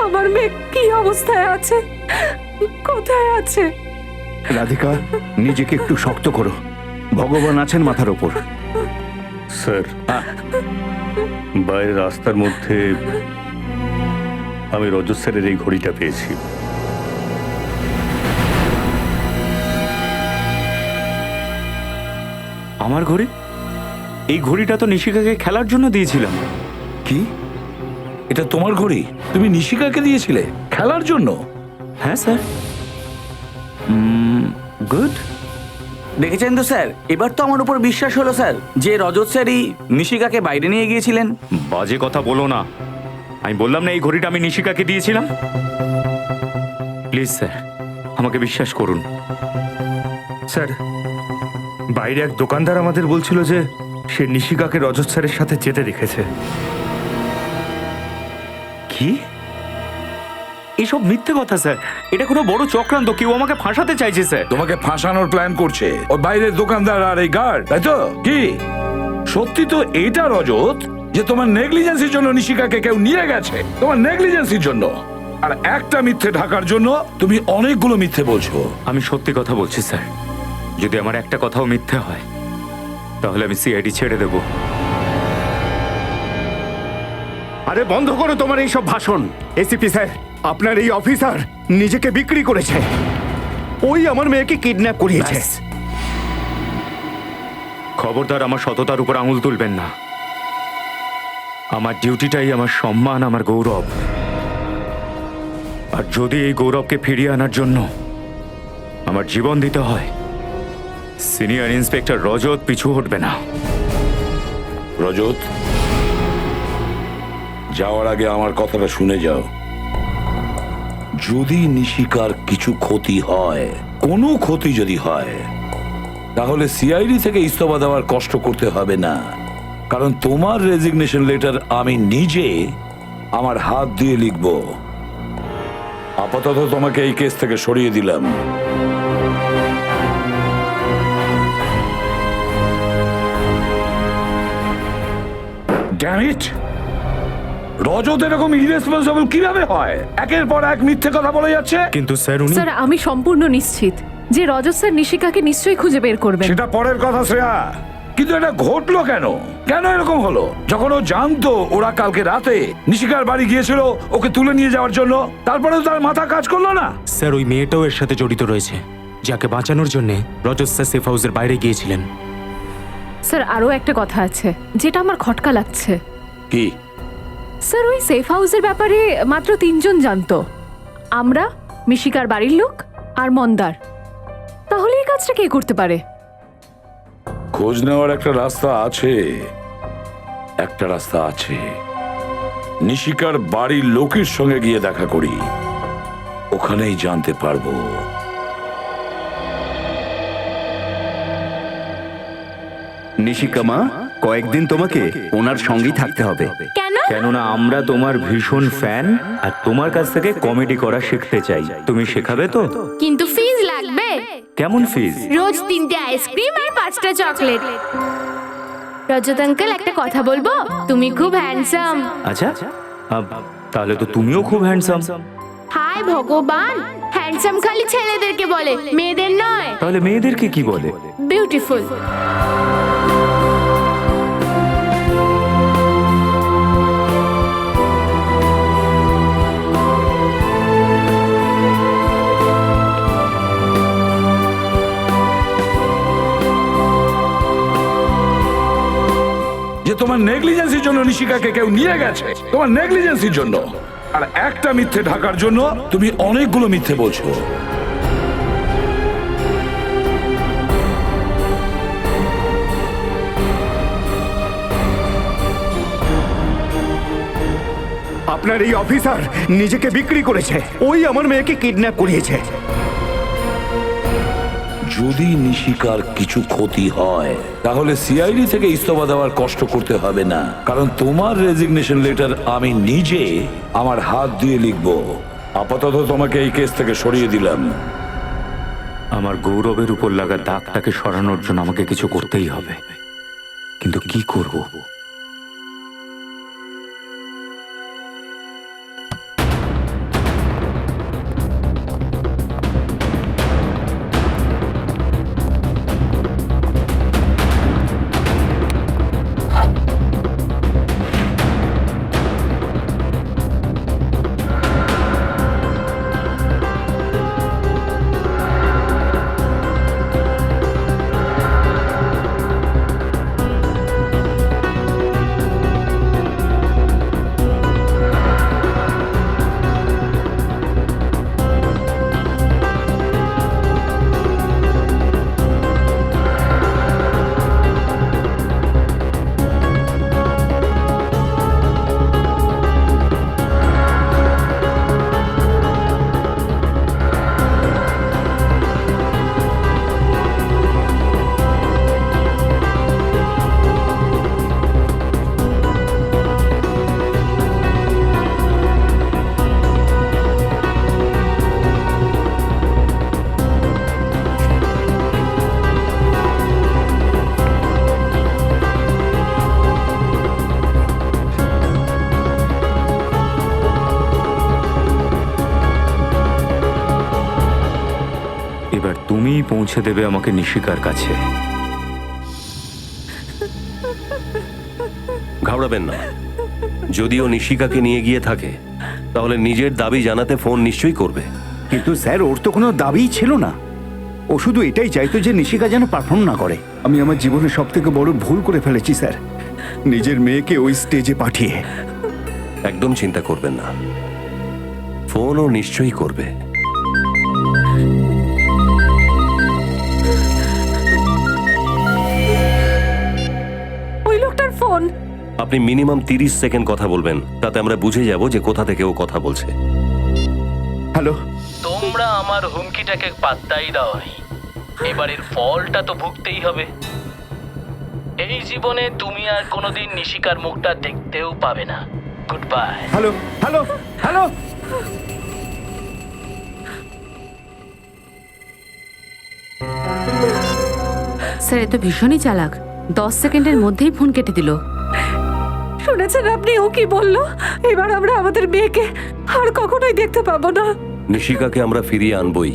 আমার মেয়ে কি অবস্থায় আছে, কোথায় আছে। রাধিকা, নিজেকে একটু শক্ত করো, ভগবান আছেন মাথার ওপর। স্যার, বাইরে রাস্তার মধ্যে আমি রজত স্যারের এই ঘড়িটা পেয়েছি। আমার ঘড়ি? এই ঘড়িটা তো নিশিকাকে খেলার জন্য দিয়েছিলাম। কি? এটা তোমার ঘড়ি? তুমি নিশিকাকে দিয়েছিলে খেলার জন্য? হ্যাঁ স্যার। গুড। দেখেছেন তো স্যার, এবার তো আমার উপর বিশ্বাস হলো স্যার যে রজত স্যারই নিশিকাকে বাইরে নিয়ে গিয়েছিলেন। বাজে কথা বলো না। আমি বললাম না এই ঘড়িটা আমি নিশিকাকে দিয়েছিলাম। প্লিজ স্যার, আমাকে বিশ্বাস করুন। স্যার, বাইরে এক দোকানদার আমাদের বলছিল যে সে নিশিকাকে রজত স্যারের সাথে যেতে দেখেছে। কি? এসব মিথ্যে কথা স্যার। এটা কোনো বড় চক্রান্ত, কেউ আমাকে ফাঁসাতে চাইছে স্যার। তোমাকে ফাঁসানোর প্ল্যান করছে ওই বাইরের দোকানদার আর এই গার্ড, তাই তো? কি সত্যি তো এটা রজত যে তোমার নেগলিজেন্সির জন্য নিশিকাকে কেউ নিয়ে গেছে? তোমার নেগলিজেন্সির জন্য। আর একটা মিথ্যে ঢাকার জন্য তুমি অনেকগুলো মিথ্যে বলছো। আমি সত্যি কথা বলছি স্যার। যদি আমার একটা কথাও মিথ্যে হয় তাহলে আমি সিআইডি ছেড়ে দেব। আরে বন্ধ করো তোমার এই সব ভাষণ। এসিপি স্যার, আপনার এই অফিসার নিজেকে বিক্রি করেছে। ওই আমার মেয়েকে কিডন্যাপ করিয়েছে। খবরদার আমার সততার উপর আঙুল তুলবেন না। আমার ডিউটিটাই আমার সম্মান, আমার গৌরব। আর যদি এই গৌরবকে ফিরিয়ে আনার জন্য আমার জীবন দিতে হয়, সিনিয়র ইন্সপেক্টর রজত পিছু হটবে না। রজত, যাওয়ার আগে আমার কথাটা শুনে যাও। যদি নিশিকার কিছু ক্ষতি হয়, কোনো ক্ষতি যদি হয়, তাহলে সিআইডি থেকে ইস্তফা দেওয়ার কষ্ট করতে হবে না। কারণ তোমার রেজিগনেশন লেটার আমি নিজে আমার হাত দিয়ে লিখব। আপাতত তোমাকে এই কেস থেকে সরিয়ে দিলাম। Damn it! রজত এরকম ইরেসপন্সিবল কিভাবে হয়? একের পর এক মিথ্যে কথা বলে যাচ্ছে। কিন্তু স্যার স্যার, আমি সম্পূর্ণ নিশ্চিত যে রজত স্যার নিশিকাকে নিশ্চয়ই খুঁজে বের করবেন। সেটা পরের কথা শ্রেয়া, কিন্তু এটা ঘটলো কেন? কেন এরকম হলো? যখন ও জানতো ওরা কালকে রাতে নিশিকার বাড়ি গিয়েছিল ওকে তুলে নিয়ে যাওয়ার জন্য, তারপরেও তার মাথা কাজ করলো না। স্যার, ওই মেয়েটাও এর সাথে জড়িত রয়েছে, যাকে বাঁচানোর জন্য রজত স্যার সেফ হাউসের বাইরে গিয়েছিলেন। স্যার, আরও একটা কথা আছে যেটা আমার খটকা লাগছে। কি? স্যার, ওই সেফ হাউসের ব্যাপারে মাত্র 3 জন জানতো। আমরা, মিশিকার বাড়ির লোক আর মন্দার। তাহলে এই কাজটা কে করতে পারে? খোঁজ নেওয়ার একটা রাস্তা আছে। একটা রাস্তা আছে। নিশিকার বাড়ির লোকের সঙ্গে গিয়ে দেখা করি, ওখানেই জানতে পারবো। নিশিকা মা, কয়েকদিন তোমাকে ওনার সঙ্গেই থাকতে হবে। কেন? কেননা আমরা তোমার ভীষণ ফ্যান আর তোমার কাছ থেকে কমেডি করা শিখতে চাই। তুমি শেখাবে তো? কিন্তু ফিজ লাগবে। কেমন ফিজ? রোজ 3টে আইসক্রিম আর 5টা চকলেট। রজত আঙ্কেল, একটা কথা বলবো? তুমি খুব হ্যান্ডসাম। আচ্ছা, তাহলে তো তুমিও খুব হ্যান্ডসাম। হায় ভগবান, হ্যান্ডসাম খালি ছেলেদেরকে বলে, মেয়েদের নয়। তাহলে মেয়েদেরকে কি বলে? বিউটিফুল। যে তোমার নেগলিজেন্সির জন্য নিশিকাকে কেউ নিয়ে গেছে, তোমার নেগলিজেন্সির জন্য। আর একটা মিথ্যে ঢাকার জন্য তুমি অনেকগুলো মিথ্যে বলছো। আপনার এই অফিসার নিজেকে বিক্রি করেছে। ওই আমার মেয়েকে কিডন্যাপ করিয়েছে। যদি নিশিকার কিছু ক্ষতি হয়, তাহলে সিআইডি থেকে ইস্তফা দেওয়ার কষ্ট করতে হবে না। কারণ তোমার রেজিগনেশন লেটার আমি নিজে আমার হাত দিয়ে লিখব। আপাতত তোমাকে এই কেস থেকে সরিয়ে দিলাম। আমার গৌরবের উপর লাগা দাগটাকে সরানোর জন্য আমাকে কিছু করতেই হবে, কিন্তু কি করব? তুমিই পৌঁছে দেবে আমাকে নিশিকার কাছে। ঘাবড়াবেন না, যদিও নিশিকাকে নিয়ে গিয়ে থাকে তাহলে নিজের দাবি জানাতে ফোন নিশ্চয়ই করবে। কিন্তু স্যার ওর তো কোনো দাবিই ছিল না, ও শুধু এটাই চাইতো যে নিশিকা যেন পারফর্ম না করে। আমি আমার জীবনে সব থেকে বড় ভুল করে ফেলেছি স্যার, নিজের মেয়েকে ওই স্টেজে পাঠিয়ে। একদম চিন্তা করবেন না, ফোনও নিশ্চয়ই করবে। ওই লোকটার ফোন। আপনি মিনিমাম 30 সেকেন্ড কথা বলবেন, তাতে আমরা বুঝে যাব যে কোথা থেকে ও কথা বলছে। হ্যালো, তোমরা আমার হুমকিটাকে পাত্তাই দাওনি, এবারের ফলটা তো ভুগতেই হবে। এই জীবনে তুমি আর কোনোদিন নিশিকার মুখটা দেখতেও পাবে না। Good bye. Hello, hello, hello. Sir এ তো ভীষণই চালাক, 10 সেকেন্ডের মধ্যেই ফোন কেটে দিল। শুনেছেন আপনি ও কি বললো? এবার আমরা আমাদের মেয়েকে আর কখনোই দেখতে পাবো না। নিশিকাকে আমরা ফিরিয়ে আনবই,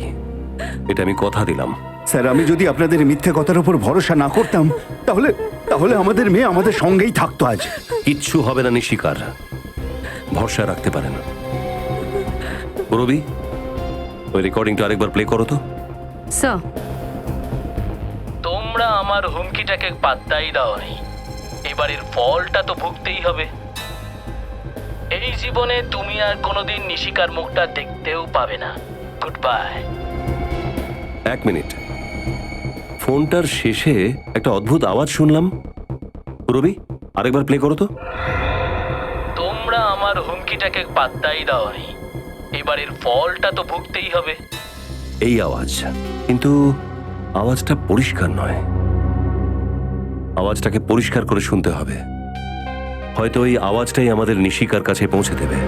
এটা আমি কথা দিলাম। স্যার আমি যদি আপনাদের মিথ্যে কথার উপর ভরসা না করতাম তাহলে তাহলে আমাদের মেয়ে আমাদের সঙ্গেই থাকতো আজ। কিচ্ছু হবে না নিশিকার, ভরসা রাখতে পারেন। রবি, ওই রেকর্ডিংটা আরেকবার প্লে করো তো। স্যার তোমরা আমার হুমকিটাকে পাত্তাই দাওনি, এবারের ফলটা তো ভুগতেই হবে। এই জীবনে তুমি আর কোনোদিন নিশিকার মুখটা দেখতেও পাবে না। Good by. 1 মিনিট, ফোনটার শেষে একটা অদ্ভুত আওয়াজ শুনলাম। রবি, আরেকবার প্লে করো তো। তোমরা আমার হুমকিটাকে পাত্তাই দাওনি, এবারের ফলটা তো ভুগতেই হবে। এই আওয়াজ, কিন্তু আওয়াজটা পরিষ্কার নয়। আওয়াজটাকে পরিষ্কার করে শুনতে হবে, হয়তো এই আওয়াজটাই আমাদের নিশিকার কাছে পৌঁছে দেবে।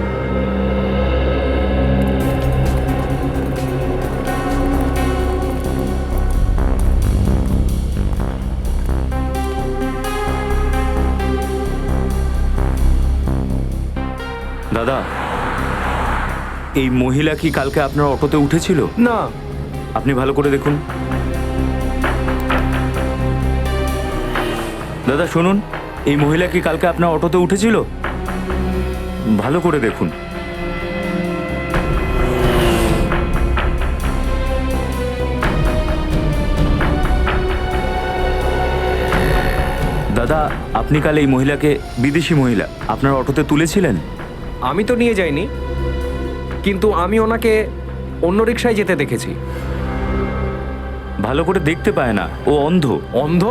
দাদা, এই মহিলা কি কালকে আপনার অটোতে উঠেছিল? না। আপনি ভালো করে দেখুন। দাদা শুনুন, এই মহিলা কি কালকে আপনার অটোতে উঠেছিল? ভালো করে দেখুন। দাদা, আপনি কাল এই মহিলাকে, বিদেশি মহিলা, আপনার অটোতে তুলেছিলেন? আমি তো নিয়ে যাইনি, কিন্তু আমি ওনাকে অন্য রিকশায় যেতে দেখেছি। ভালো করে দেখতে পায় না, ও অন্ধ। অন্ধ?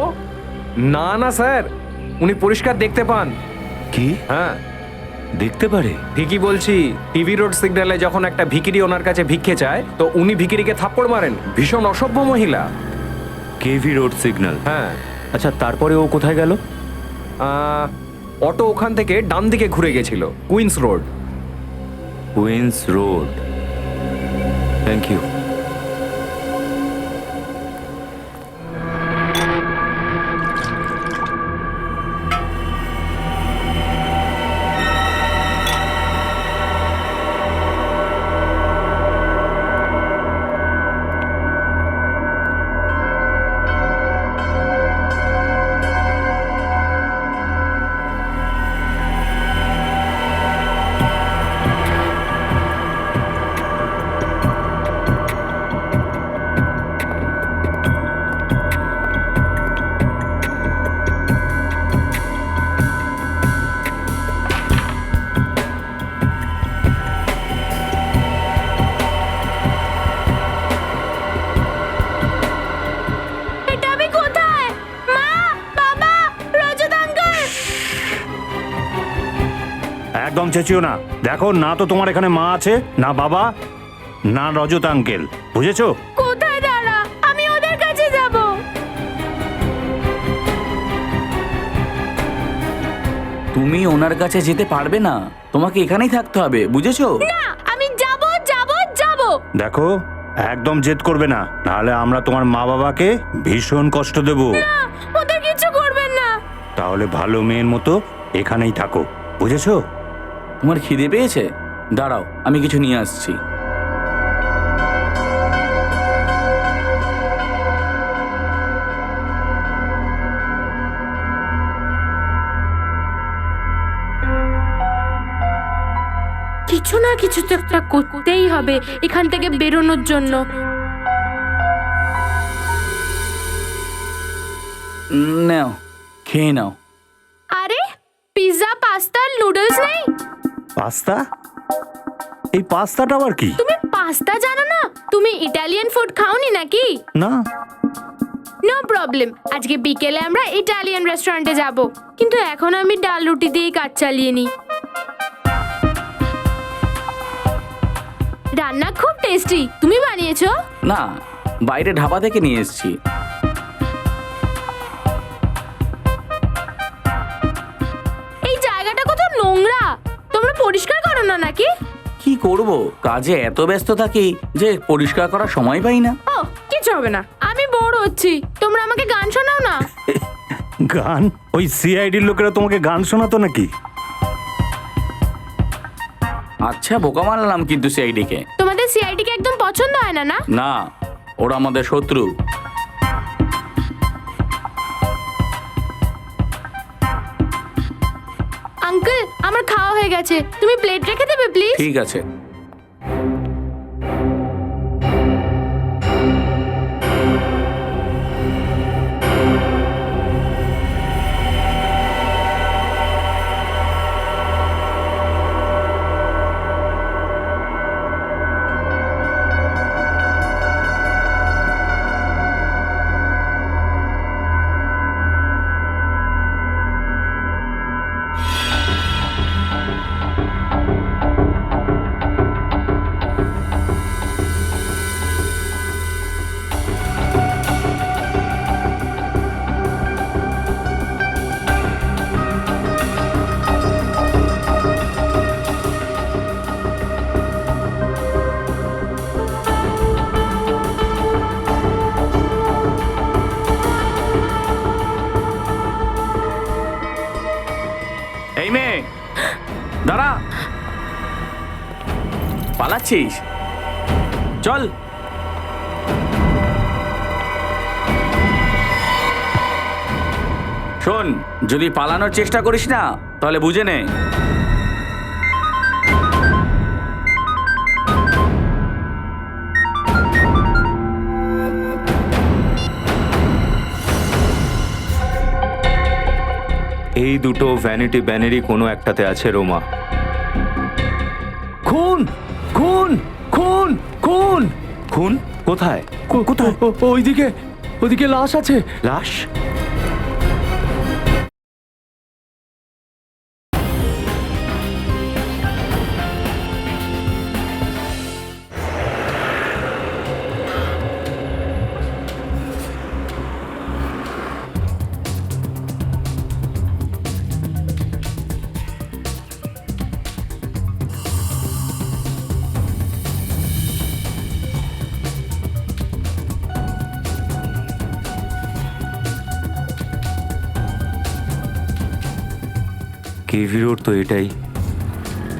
না না স্যার, উনি পরিষ্কার দেখতে পান। কি? হ্যাঁ, দেখতে পারে? ঠিকই বলছি। টিভি রোড সিগন্যালে যখন একটা ভিখিরি ওনার কাছে ভিক্ষে চায়, তো উনি ভিখিরিকে থাপ্পড় মারেন। ভীষণ অসভ্য মহিলা। KV road signal? হ্যাঁ। আচ্ছা, তারপরে ও কোথায় গেল? অটো ওখান থেকে ডান দিকে ঘুরে গেছিল, Queens Road. Queens Road, thank you. একদম চেঁচিও না। দেখো, না তো তোমার এখানে মা আছে, না বাবা, না রজত আঙ্কেল, বুঝেছো? কোথায় দাঁড়া, আমি ওদের কাছে যাব। তুমি ওনার কাছে যেতে পারবে না, তোমাকে এখানেই থাকতে হবে, বুঝেছো? না, আমি যাব যাব যাব। দেখো, একদম জেদ করবে না, নাহলে আমরা তোমার মা বাবাকে ভীষণ কষ্ট দেব। না, ওদের কিছু করবেন না। তাহলে ভালো মেয়ের মতো এখানেই থাকো, বুঝেছো? তোমার খিদে পেয়েছে? দাঁড়াও, আমি কিছু নিয়ে আসছি। কিছু না কিছু তো একটা করতেই হবে এখান থেকে বেরোনোর জন্য। নাও, খেয়ে নাও। আরে পিৎজা, পাস্তা, নুডলস নেই? পাস্তা? এই পাস্তাটা আবার কি? তুমি পাস্তা জানো না? তুমি ইটালিয়ান ফুড খাওনি নাকি? না। নো প্রবলেম, আজকে বিকেলে আমরা ইটালিয়ান রেস্টুরেন্টে যাব, কিন্তু এখন আমি ডাল রুটি দিয়ে কাজ চালিয়ে নিই। রান্না খুব টেস্টি, তুমি বানিয়েছো? না, বাইরে ঢাবা থেকে নিয়ে এসেছি। এই জায়গাটা কত নোংরা, তোমরা পরিষ্কার করো না নাকি? কি করব, কাজে এত ব্যস্ত থাকি যে পরিষ্কার করার সময় পাই না। ও কিছু হবে না, আমি বোর হচ্ছি, তোমরা আমাকে গান শোনাও না। গান? ওই সিআইডির লোকেরা তোমাকে গান শোনাতো নাকি? আচ্ছা, বোকা মানলাম, কিন্তু সিআইডি কে? তোমাদের সিআইডি কে একদম পছন্দ হয় না না? না, ওরা আমাদের শত্রু। আঙ্কেল, আমার খাওয়া হয়ে গেছে, তুমি প্লেট রেখে দেবে প্লিজ? ঠিক আছে। এই মেয়ে, দাঁড়া। পালাচ্ছিস? চল। শোন, যদি পালানোর চেষ্টা করিস না তাহলে বুঝে নে। এই দুটো ভ্যানিটি ব্যানেরই কোনো একটাতে আছে রোমা। খুন! খুন! খুন! খুন! খুন কোথায়? কোথায়? ওইদিকে, ওইদিকে লাশ আছে। লাশ? কেভি রোড তো এটাই,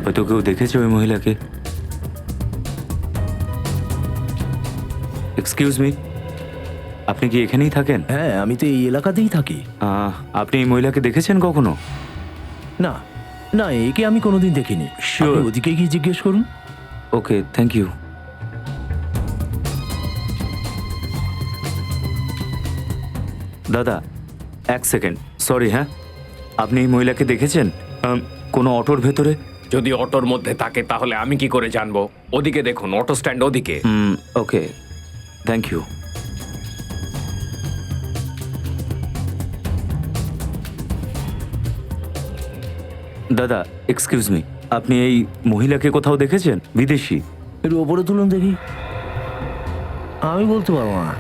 হয়তো কেউ দেখেছে ওই মহিলাকে। এক্সকিউজ মি, আপনি কি এখানেই থাকেন? হ্যাঁ, আমি তো এই এলাকাতেই থাকি। আপনি এই মহিলাকে দেখেছেন কখনো? না না, একে আমি কোনোদিন দেখিনি। Sure. আপনি ওদিকে গিয়ে জিজ্ঞেস করুন। ওকে, থ্যাংক ইউ। দাদা, এক সেকেন্ড, সরি। হ্যাঁ, আপনি এই মহিলাকে দেখেছেন কোনো অটোর ভেতরে? যদি অটোর মধ্যে থাকে তাহলে আমি কি করে জানবো? ওদিকে দেখুন, অটো স্ট্যান্ড ওদিকে। ওকে, থ্যাংক ইউ। দাদা, এক্সকিউজ মি, আপনি এই মহিলাকে কোথাও দেখেছেন? বিদেশি? একটু ওপরে তুলুন দেখি। আমি বলতে পারবো না।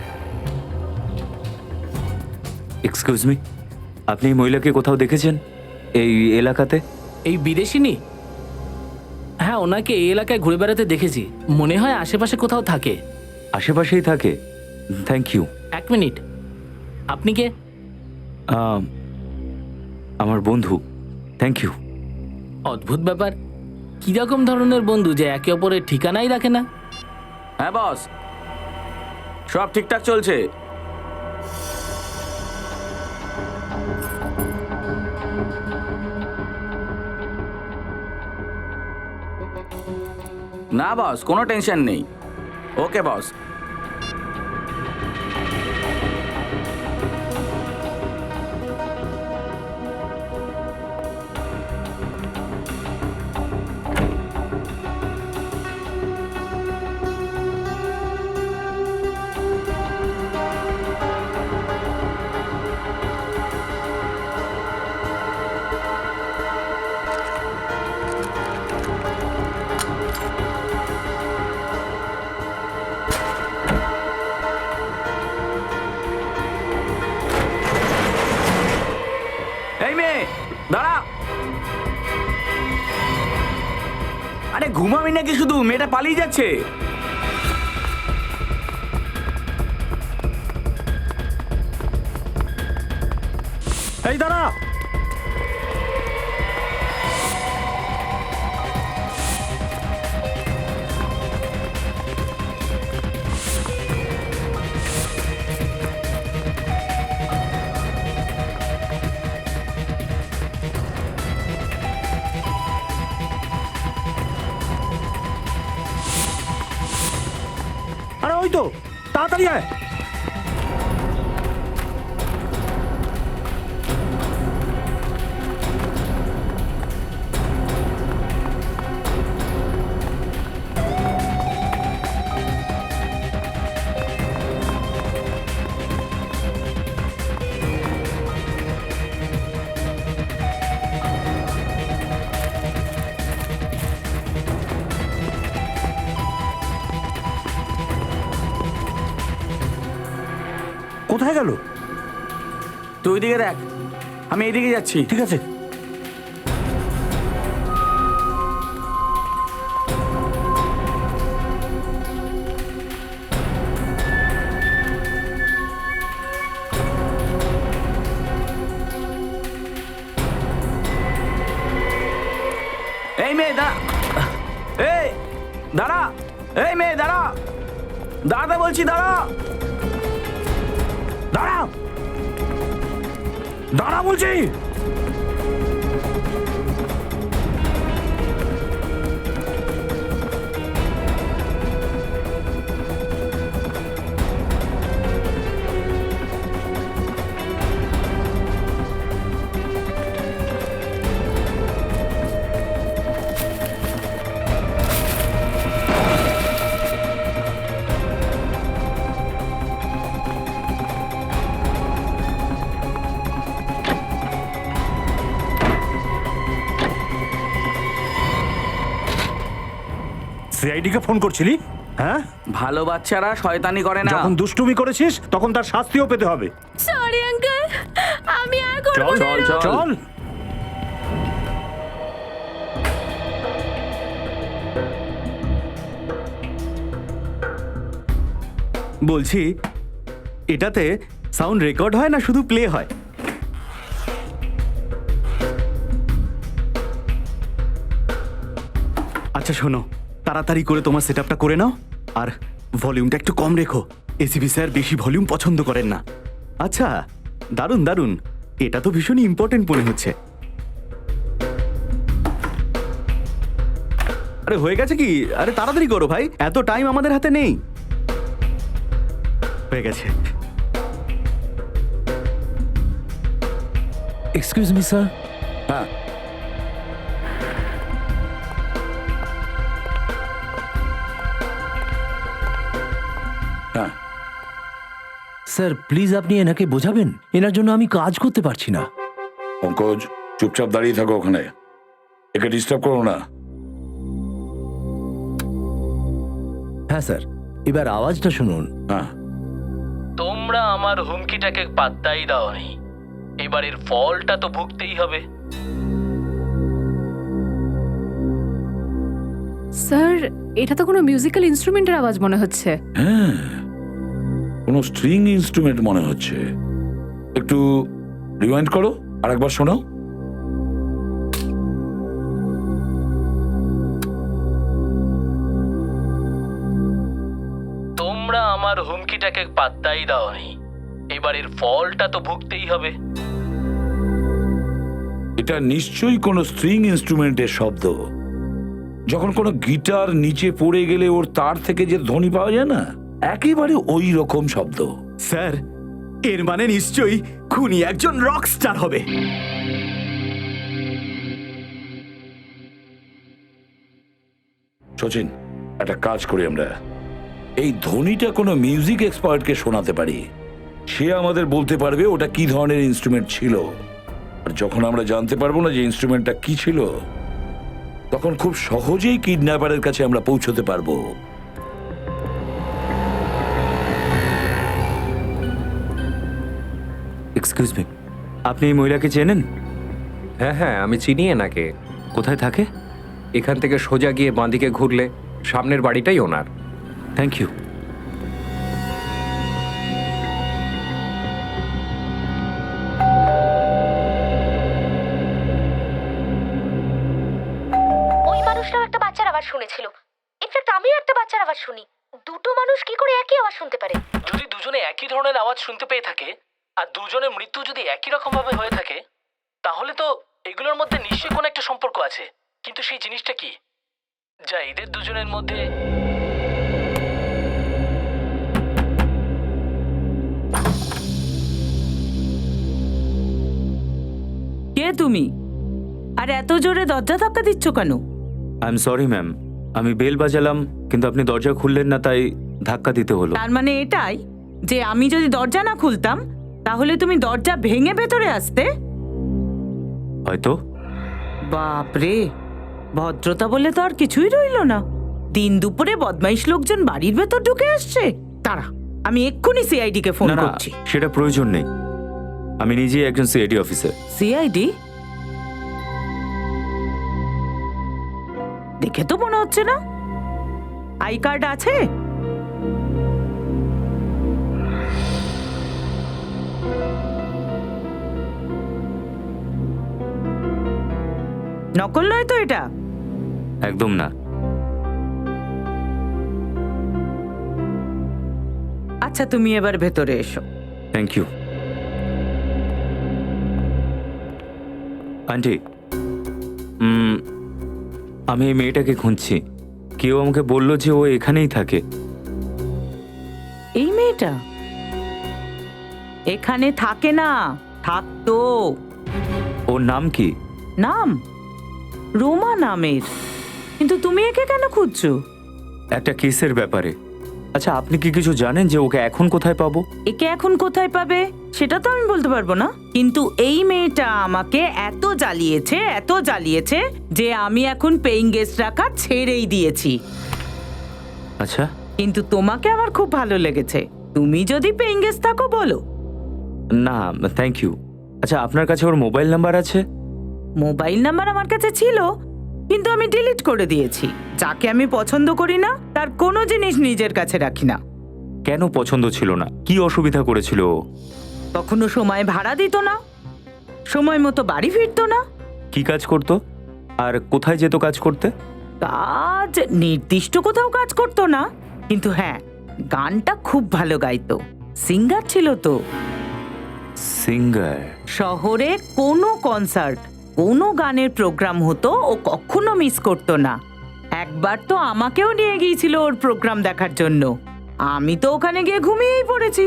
এক্সকিউজ মি, আপনি এই মহিলাকে কোথাও দেখেছেন এই এলাকাতে? এই বিদেশিনী? হ্যাঁ, ওনাকে এই এলাকায় ঘুরে বেড়াতে দেখেছি, মনে হয় আশেপাশে কোথাও থাকে। আশেপাশেই থাকে? Thank you. এক মিনিট, আপনি কে? আমার বন্ধু। Thank you. অদ্ভুত ব্যাপার, কিরকম ধরনের বন্ধু যে একে অপরের ঠিকানাই রাখে না। হ্যাঁ বস, সব ঠিকঠাক চলছে। না বস, কোনো টেনশন নেই। ওকে বস। এই মেয়ে দাঁড়া। আরে ঘুমাবি নাকি শুধু? মেয়েটা পালিয়ে যাচ্ছে। এই দাঁড়া। আরে ওই তো, তাড়াতাড়ি আয়। কোথায় গেল? তুই ওইদিকে দেখ, আমি এইদিকে যাচ্ছি। ঠিক আছে। এই মেয়ে দাঁড়া। এই দাঁড়া। এই মেয়ে দাঁড়া। দাঁড়াতে বলছি, দাঁড়া। দাঁড়া, দাঁড়া বলছি। সিআইডি কে ফোন করছিলি? হ্যাঁ, ভালো বাচ্চারা শয়তানি করে না। যখন দুষ্টুমি করেছিস তখন তার শাস্তিও পেতে হবে। সরি আঙ্কেল, আমি আর করব চল না। চল চল। বলছি, এটাতে সাউন্ড রেকর্ড হয় না শুধু প্লে হয়? আচ্ছা শোনো, তাড়াতাড়ি করে তোমার সেটআপটা করে নাও, আর ভলিউমটা একটু কম রেখো। এসিপি স্যার বেশি ভলিউম পছন্দ করেন না। আচ্ছা, দারুণ দারুণ, এটা তো ভীষণই ইম্পর্টেন্ট মনে হচ্ছে। আরে হয়ে গেছে কি? আরে তাড়াতাড়ি করো ভাই, এত টাইম আমাদের হাতে নেই। হয়ে গেছে। Excuse me sir. হ্যাঁ, হ্যাঁ, স্যার প্লিজ আপনি এনাকে বোঝাবেন, এনার জন্য আমি কাজ করতে পারছি না। পঙ্কজ চুপচাপ দাঁড়িয়ে থাকো ওখানে, একে ডিস্টার্ব করো না। হ্যাঁ স্যার, এবার আওয়াজটা শুনুন। হ্যাঁ, তোমরা আমার হুমকিটাকে পাত্তাই দাওনি, এবারের ফলটা তো ভুগতেই হবে। স্যার এটা তো কোনো মিউজিক্যাল ইনস্ট্রুমেন্টের আওয়াজ মনে হচ্ছে। হ্যাঁ, কোনো স্ট্রিং ইনস্ট্রুমেন্ট মনে হচ্ছে। একটু রিওয়াইন্ড করো, আর একবার শোনো। তোমরা আমার হুমকিটাকে পাত্তাই দাওনি, এবারের ফলটা তো ভুগতেই হবে। এটা নিশ্চয়ই কোনো স্ট্রিং ইনস্ট্রুমেন্টের শব্দ। যখন কোনো গিটার নিচে পড়ে গেলে ওর তার থেকে যে ধ্বনি পাওয়া যায় না, একেবারে ওই রকম শব্দ। স্যার, এর মানে নিশ্চয়ই খুনি একজন রক স্টার হবে। সচিন, একটা কাজ করি আমরা, এই ধ্বনিটা কোনো মিউজিক এক্সপার্টকে শোনাতে পারি। সে আমাদের বলতে পারবে ওটা কি ধরনের ইনস্ট্রুমেন্ট ছিল। আর যখন আমরা জানতে পারবো না যে ইনস্ট্রুমেন্টটা কি ছিল, তখন খুব সহজেই কিডন্যাপারের কাছে আমরা পৌঁছতে পারবো। এক্সকিউজ মি, আপনি এই মহিলাকে চেনেন? হ্যাঁ হ্যাঁ, আমি চিনি এনাকে। কোথায় থাকে? এখান থেকে সোজা গিয়ে বাঁদিকে ঘুরলে সামনের বাড়িটাই ওনার। Thank you. ওই মানুষটাও একটা বাচ্চার আওয়াজ শুনেছিল। ইনফ্যাক্ট আমিও একটা বাচ্চার আওয়াজ শুনি। দুটো মানুষ কি করে একই আওয়াজ শুনতে পারে? যদি দুজনে একই ধরনের আওয়াজ শুনতে পেয়ে থাকে আর দুজনের মৃত্যু যদি একই রকম ভাবে হয়ে থাকে, তাহলে তো এগুলোর মধ্যে নিশ্চয়ই কোনো একটা সম্পর্ক আছে। কিন্তু সেই জিনিসটা কি যা এদের দুজনের মধ্যে? কে তুমি? আর এত জোরে দরজা ধাক্কা দিচ্ছ কেন? আই এম সরি ম্যাম, আমি বেল বাজালাম কিন্তু আপনি দরজা খুললেন না, তাই ধাক্কা দিতে হলো। তার মানে এটাই যে আমি যদি দরজা না খুলতাম তাহলে তুমি দরজা ভেঙে ভেতরে আসতে? হয়তো। বাপরে, ভদ্রতা বলে তো আর কিছুই রইলো না। দিন দুপুরে বদমাইশ লোকজন বাড়ির ভেতর ঢুকে আসছে। তারা, আমি এক্ষুনি সিআইডি কে ফোন না না, করছি। সেটা প্রয়োজন নেই, আমি নিজেই একজন সিআইডি অফিসার। সিআইডি? দেখে তো মনে হচ্ছে না। আই কার্ড আছে? নকল নয় তো এটা? একদম না। আচ্ছা, তুমি এবার ভেতরে এসো। Thank you. আন্টি, আমি এই মেয়েটাকে খুঁজছি। কেউ আমাকে বলল যে ও এখানেই থাকে। এই মেয়েটা এখানে থাকে না, থাকতো। ওর নাম কি? নাম রোমা নামের। কিন্তু তুমি একে কেন খুঁজছো? একটা কেসের ব্যাপারে। আচ্ছা, আপনি কি কিছু জানেন যে ওকে এখন কোথায় পাবো? একে এখন কোথায় পাবে সেটা তো আমি বলতে পারবো না, কিন্তু এই মেয়েটা আমাকে এত জ্বালিয়েছে যে আমি এখন পেইং গেস্ট রাখা ছেড়েই দিয়েছি। আচ্ছা, কিন্তু তোমাকে আমার খুব ভালো লেগেছে। তুমি যদি পেইং গেস্ট থাকো বলো। না থ্যাংক ইউ। আচ্ছা, আপনার কাছে ওর মোবাইল নাম্বার আছে? মোবাইল নাম্বার আমার কাছে ছিল, কিন্তু আমি ডিলিট করে দিয়েছি। যাকে আমি পছন্দ করি না তার কোনো জিনিস নিজের কাছে রাখি না। কেন পছন্দ ছিল না? কি অসুবিধা করেছিল ও? কখনো সময় ভাড়া দিত না, সময় মতো বাড়ি ফিরতো না। কি কাজ করতো আর কোথায় যেত কাজ করতে? কাজ নির্দিষ্ট কোথাও কাজ করতো না, কিন্তু হ্যাঁ, গানটা খুব ভালো গাইতো। সিঙ্গার ছিল তো। সিঙ্গার? শহরে কোনো কনসার্ট, কোনো গানের প্রোগ্রাম হতো ও কখনো মিস করতো না। একবার তো আমাকেও নিয়ে গিয়েছিল ওর প্রোগ্রাম দেখার জন্য। আমি তো ওখানে গিয়ে ঘুমিয়েই পড়েছি।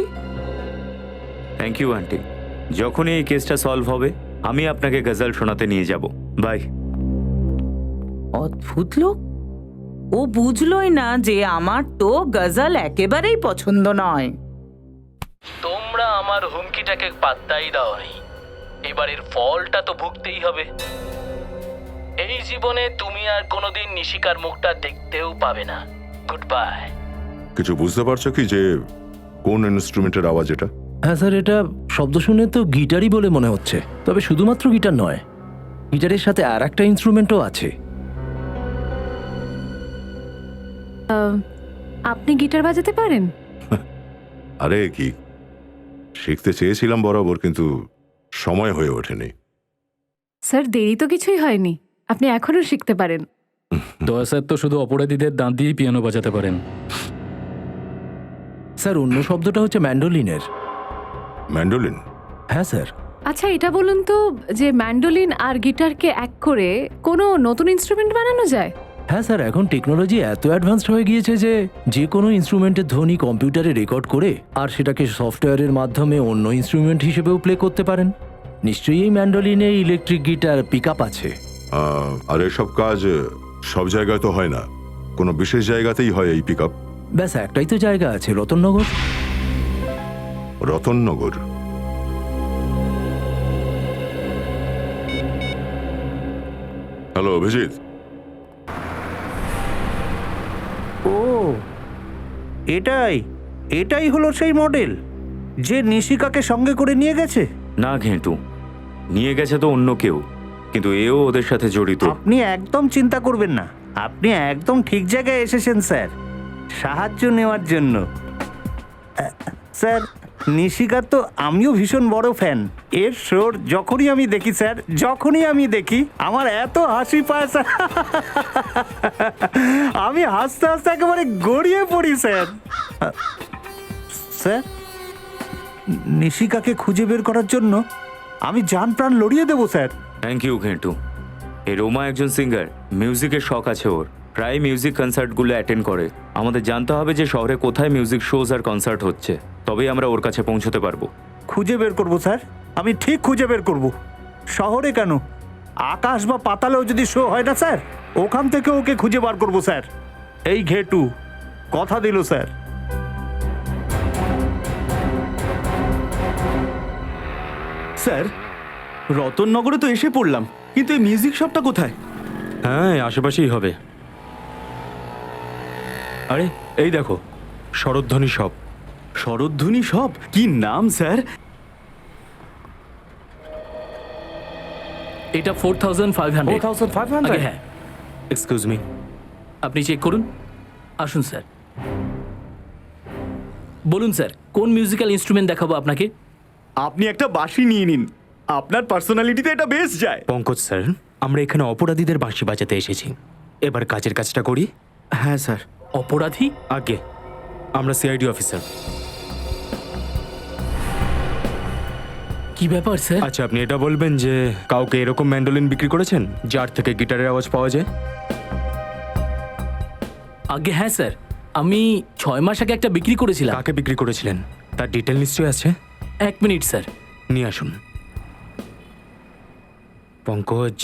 Thank you aunty. যখনই এই কেসটা সলভ হবে আমি আপনাকে গজল শোনাতে নিয়ে যাব। বাই। অদ্ভুত লোক, ও বুঝলোই না যে আমার তো গজল একেবারেই পছন্দ নয়। তোমরা আমার হুমকিটাকে পাত্তাই দাওনি, এবারের ফলটা তো ভুগতেই হবে। এই জীবনে তুমি আর কোনোদিন নিশিকার মুখটা দেখতেও পাবে না। Good by. কিছু বুঝতে পারছো কি যে কোন ইনস্ট্রুমেন্টের আওয়াজ এটা? হ্যাঁ স্যার, এটা শব্দ শুনে তো গিটারই বলে মনে হচ্ছে। তবে শুধুমাত্র গিটার নয়, গিটারের সাথে আর একটা ইনস্ট্রুমেন্টও আছে। আপনি গিটার বাজাতে পারেন? আরে কি, শিখতে চেয়েছিলাম বরাবর, কিন্তু সময় হয়ে ওঠেনি। স্যার, দেরি তো কিছুই হয়নি, আপনি এখনো শিখতে পারেন। দয়া স্যার তো শুধু অপরাধীদের দাঁত দিয়ে পিয়ানো বাজাতে পারেন। স্যার, অন্য শব্দটা হচ্ছে ম্যান্ডোলিনের। ম্যান্ডোলিন? হ্যাঁ স্যার। আচ্ছা, এটা বলুন তো যে ম্যান্ডোলিন আর গিটারকে এক করে কোনো নতুন ইনস্ট্রুমেন্ট বানানো যায়? হ্যাঁ স্যার, এখন টেকনোলজি এত অ্যাডভান্সড হয়ে গিয়েছে যে যে কোনো ইনস্ট্রুমেন্টের ধ্বনি কম্পিউটারে রেকর্ড করে আর সেটাকে সফটওয়্যারের মাধ্যমে অন্য ইনস্ট্রুমেন্ট হিসেবেও প্লে করতে পারেন। নিশ্চয়ই এই ম্যান্ডোলিনে ইলেকট্রিক গিটার পিক আপ আছে। আর এসব কাজ সব জায়গায় তো হয় না, কোনো বিশেষ জায়গাতেই হয় এই পিক আপ। ব্যাস একটাই তো জায়গা আছে, রতননগর। রতননগর? হ্যালো অভিজিৎ। ও এটাই হলো সেই মডেল যে নিশিকাকে সঙ্গে করে নিয়ে গেছে? না ঘেঁটু, নিয়ে গেছে তো অন্য কেউ, কিন্তু এও ওদের সাথে জড়িত। আপনি একদম চিন্তা করবেন না, আপনি একদম ঠিক জায়গায় এসেছেন স্যার, সাহায্য নেওয়ার জন্য। স্যার, নিশিকার তো আমিও ভীষণ বড় ফ্যান। এর শোর যখনই আমি দেখি স্যার, যখনই আমি দেখি আমার এত হাসি পায় স্যার, আমি হাসতে হাসতে একেবারে গড়িয়ে পড়ি স্যার। স্যার, নিশিকাকে খুঁজে বের করার জন্য আমি জান প্রাণ লড়িয়ে দেবো স্যার। Thank you ঘেঁটু। এই রোমা একজন সিঙ্গার, মিউজিকের শখ আছে ওর, প্রায় মিউজিক কনসার্টগুলো অ্যাটেন্ড করে। আমাদের জানতে হবে যে শহরে কোথায় মিউজিক শোজ আর কনসার্ট হচ্ছে, তবেই আমরা ওর কাছে পৌঁছতে পারবো। খুঁজে বের করবো স্যার, আমি ঠিক খুঁজে বের করব। শহরে কেন, আকাশ বা পাতালেও যদি শো হয় না স্যার, ওখান থেকে ওকে খুঁজে বার করবো স্যার। এই ঘেটু কথা দিল স্যার। স্যার, রতননগরে তো এসে পড়লাম, কিন্তু এই মিউজিক শপটা কোথায়? হ্যাঁ, আশেপাশেই হবে। আরে এই দেখো, শরৎধ্বনি শপ। শরৎধ্বনি শপ? কি নাম স্যার? এটা 4500। 4500? আগে হ্যাঁ, এক্সকিউজ মি, আপনি চেক করুন। আসুন স্যার। বলুন স্যার, কোন মিউজিক্যাল ইনস্ট্রুমেন্ট দেখাবো আপনাকে? আপনি একটা বাঁশি নিয়ে নিন, আপনার পার্সোনালিটিতে এটা বেশ যায়। পঙ্কজ স্যার, আমরা এখানে অপরাধীদের বাঁশি বাজাতে এসেছি। এবার কাজের কাজটা করি। হ্যাঁ স্যার। অপরাধী? আগে আমরা সিআইডি অফিসার। কি ব্যাপার স্যার? আচ্ছা, আপনি এটা বলবেন যে কাউকে এরকম ম্যান্ডোলিন বিক্রি করেছেন যার থেকে গিটারের আওয়াজ পাওয়া যায়? আগে হ্যাঁ স্যার, আমি 6 মাস আগে একটা বিক্রি করেছিলাম। কাকে বিক্রি করেছিলেন তার ডিটেল নিশ্চয়ই আছে। 1 মিনিট স্যার। নিয়ে আসুন। পঙ্কজ,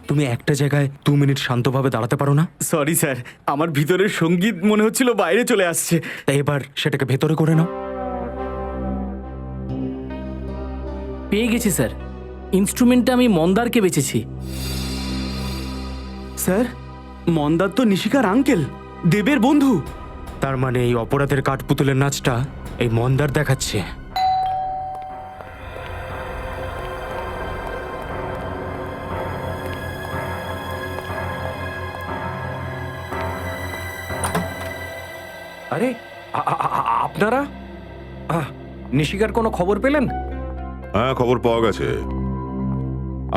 তুমি একটা জায়গায় 2 মিনিট শান্তভাবে দাঁড়াতে পারো না? সরি স্যার, আমার ভিতরের সঙ্গীত মনে হচ্ছিল বাইরে চলে আসছে। তাই এবার সেটাকে ভেতরে করে নাও। পেয়ে গেছি স্যার, ইনস্ট্রুমেন্টটা আমি মন্দারকে বেচেছি। স্যার, মন্দার তো নিশিকার আঙ্কেল, দেবের বন্ধু। তার মানে এই অপরাধের কাঠপুতুলের নাচটা এই মন্দার দেখাচ্ছে। আরে আপনারা নিশিকার কোনো খবর পেলেন? হ্যাঁ, খবর পাওয়া গেছে।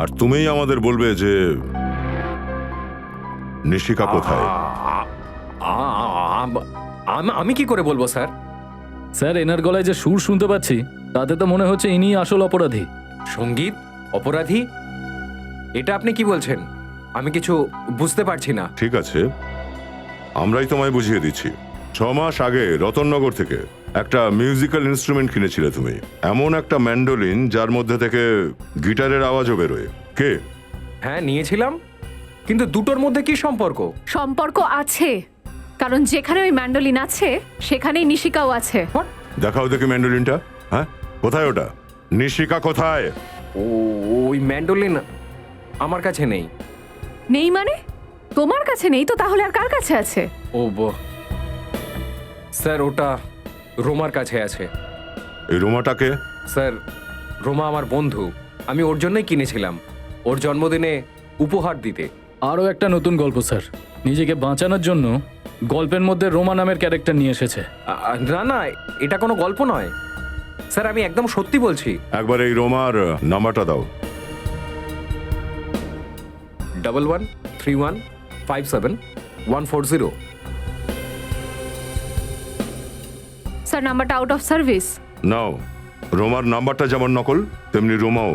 আর তুমিই আমাদের বলবে যে নিশিকা কোথায়। আমি কি করে বলবো স্যার? স্যার, এনার গলায় যে সুর শুনতে পাচ্ছি তাতে তো মনে হচ্ছে ইনি আসল অপরাধী। সঙ্গীত অপরাধী? এটা আপনি কি বলছেন? আমি কিছু বুঝতে পারছি না। ঠিক আছে, আমরাই তোমায় বুঝিয়ে দিচ্ছি। 6 মাস আগে রতননগর থেকে একটা মিউজিক্যাল ইনস্ট্রুমেন্ট কিনেছিলে তুমি, এমন একটা ম্যান্ডোলিন যার মধ্যে থেকে গিটারের আওয়াজও বেরোয়। কে? হ্যাঁ, নিয়েছিলাম, কিন্তু দুটোর মধ্যে কি সম্পর্ক? সম্পর্ক আছে, কারণ যেখানে ওই ম্যান্ডোলিন আছে সেখানেই নিশিকাও আছে। দেখাও দেখি ম্যান্ডোলিনটা। হ্যাঁ, কোথায় ওটা? নিশিকা কোথায়? ওই ম্যান্ডোলিন আমার কাছে নেই। নেই মানে? তোমার কাছে নেই তো তাহলে আর কার কাছে আছে? স্যার, ওটা রোমার কাছে আছে। এই রোমাটাকে? স্যার, রোমা আমার বন্ধু, আমি ওর জন্যই কিনেছিলাম, ওর জন্মদিনে উপহার দিতে। আরও একটা নতুন গল্প স্যার, নিজেকে বাঁচানোর জন্য গল্পের মধ্যে রোমা নামের ক্যারেক্টার নিয়ে এসেছে। না না, এটা কোনো গল্প নয় স্যার, আমি একদম সত্যি বলছি। একবার এই রোমার নাম্বারটা দাও। 113157 স্যার, নাম্বারটা আউট অফ সার্ভিস। নাও, রোমার নাম্বারটা যেমন নকল তেমনি রোমাও।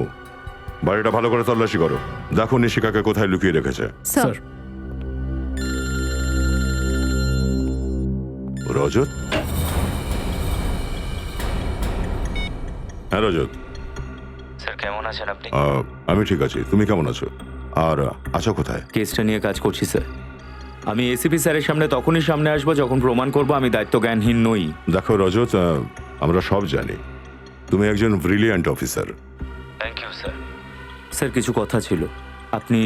বাড়িটা ভালো করে তল্লাশি করো, দেখো নিশিকাকে কোথায় লুকিয়ে রেখেছে। স্যার। রজত? হ্যাঁ রজত, স্যার কেমন আছেন আপনি? আমি ঠিক আছি। তুমি কেমন আছো? আর আছো কোথায়? কেসটা নিয়ে কাজ করছি স্যার। আমি এসিপি স্যারের সামনে তখনই সামনে আসবো যখন প্রমাণ করব আমি দায়িত্ব জ্ঞানহীন নই। দেখো রজত, আমরা সব জানি তুমি একজন brilliant officer. Thank you sir. Sir কিছু কথা ছিল, আপনি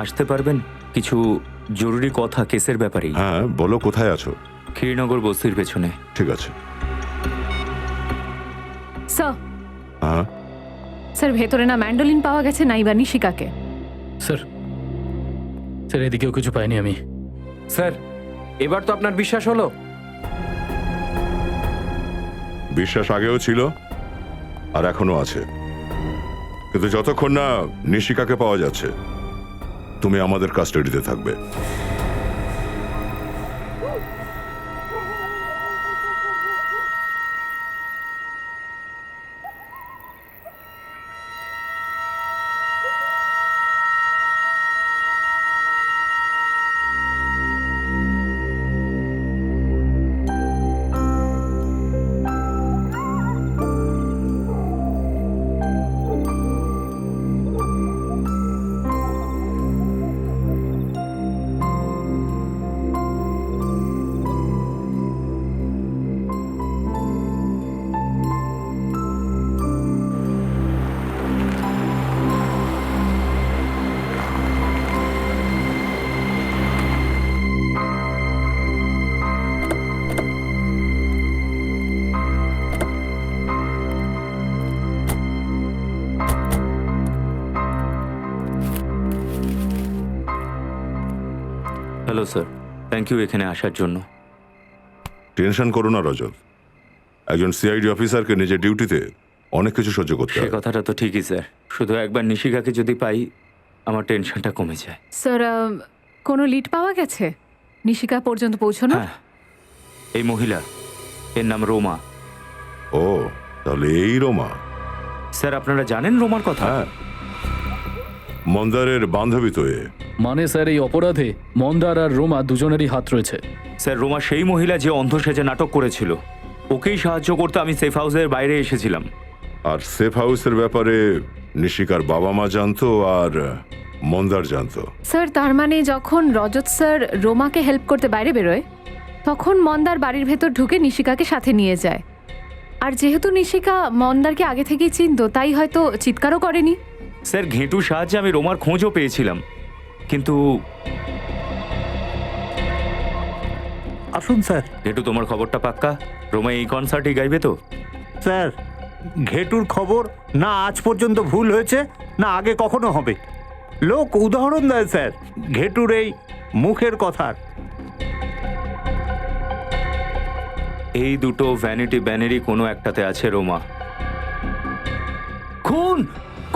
আসতে পারবেন? কিছু জরুরি কথা কেসের ব্যাপারেই। হ্যাঁ বলো, কোথায় আছো? ক্ষীরনগর বস্তির পেছনে। ঠিক আছে। স্যার, হ্যাঁ স্যার ভেতরে না ম্যান্ডোলিন পাওয়া গেছে নাইবা নিশিকাকে। স্যার স্যার এদিকেও কিছু পাইনি আমি। স্যার এবার তো আপনার বিশ্বাস হলো? বিশ্বাস আগেও ছিল আর এখনো আছে, কিন্তু যতক্ষণ না নিশিকাকে পাওয়া যাচ্ছে তুমি আমাদের কাস্টাডিতে থাকবে। হ্যালো স্যার, থ্যাংক ইউ এখানে আসার জন্য। টেনশন করো না রজত, একজন সিআইডি অফিসারকে নিজের ডিউটিতে অনেক কিছু সহ্য করতে সে হয়। কথাটা তো ঠিকই স্যার, শুধু একবার নিশিকাকে যদি পাই আমার টেনশনটা কমে যায়। স্যার কোনো লিড পাওয়া গেছে নিশিকা পর্যন্ত পৌঁছানো? হ্যাঁ, এই মহিলা, এর নাম রোমা। ও তাহলে এই রোমা। স্যার আপনারা জানেন রোমার কথা? হ্যাঁ, মন্দারের বান্ধবী তো এ। মানে স্যার এই অপরাধে মন্দার আর রোমা দুজনেরই হাত রয়েছে। স্যার রোমা সেই মহিলা যে অন্ধ সেজে নাটক করেছিল, ওকেই সাহায্য করতে আমি সেফ হাউসের বাইরে এসেছিলাম। আর সেফ হাউসের ব্যাপারে নিশিকার বাবা মা জানতো আর মন্দার জানতো। স্যার তার মানে যখন রজত স্যার রোমাকে হেল্প করতে বাইরে বেরোয় তখন মন্দার বাড়ির ভেতর ঢুকে নিশিকাকে সাথে নিয়ে যায়। আর যেহেতু নিশিকা মন্দারকে আগে থেকেই চিনতো তাই হয়তো চিৎকারও করেনি। স্যার ঘেঁটুর সাহায্যে আমি রোমার খোঁজও পেয়েছিলাম, কিন্তু আসুন স্যার। ঘেঁটু তোমার খবরটা পাক্কা? রোমা এই কনসার্টে গাইবে তো? স্যার ঘেটুর খবর না আজ পর্যন্ত ভুল হয়েছে না আগে কখনো হবে। লোক উদাহরণ দেয় স্যার ঘেটুর এই মুখের কথার। এই দুটো ভ্যানিটি ব্যানেরই কোনো একটাতে আছে রোমা। খুন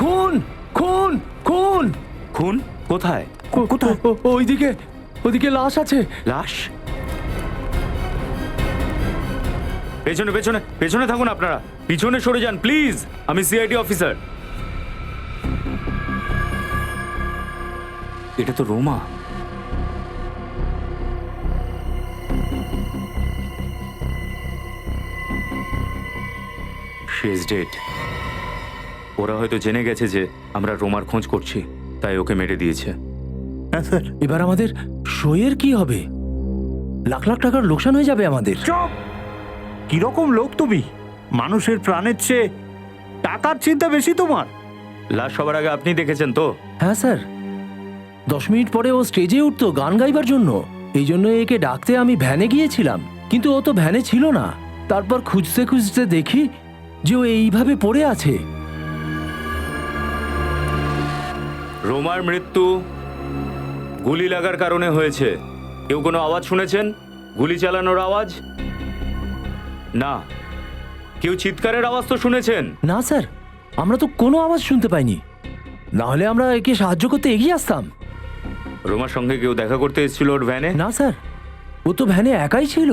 খুন খুন খুন খুন? কোথায়? কোথায়? ওইদিকে, ওইদিকে লাশ আছে। লাশ? পেছনে পেছনে পেছনে থাকুন আপনারা, পিছনে সরে যান প্লিজ, আমি সিআইডি অফিসার। এটা তো রোমা। She is dead. ওরা হয়তো জেনে গেছে যে আমরা রোমার খোঁজ করছি, তাই ওকে মেরে দিয়েছে। হ্যাঁ স্যার। এবার আমাদের শোয়ের কি হবে? লাখ লাখ টাকার লোকসান হয়ে যাবে আমাদের। চুপ! কিরকম লোক তুমি? মানুষের প্রাণের চেয়ে টাকার চিন্তা বেশি তোমার। লাশ সবার আগে আপনি দেখেছেন তো? হ্যাঁ স্যার, 10 মিনিট পরে ও স্টেজে উঠতো গান গাইবার জন্য। এই জন্য একে ডাকতে আমি ভ্যানে গিয়েছিলাম, কিন্তু ও তো ভ্যানে ছিল না। তারপর খুঁজতে খুঁজতে দেখি যে ও এইভাবে পড়ে আছে। রোমার মৃত্যু গুলি লাগার কারণে হয়েছে। কেউ কোনো আওয়াজ শুনেছেন? গুলি চালানোর আওয়াজ? না। কেউ চিৎকারের আওয়াজ তো শুনেছেন? না স্যার, আমরা তো কোনো আওয়াজ শুনতে পাইনি, না হলে আমরা একে সাহায্য করতে এগিয়ে আসতাম। রোমার সঙ্গে কেউ দেখা করতে এসেছিল ওর ভ্যানে? না স্যার, ও তো ভ্যানে একাই ছিল।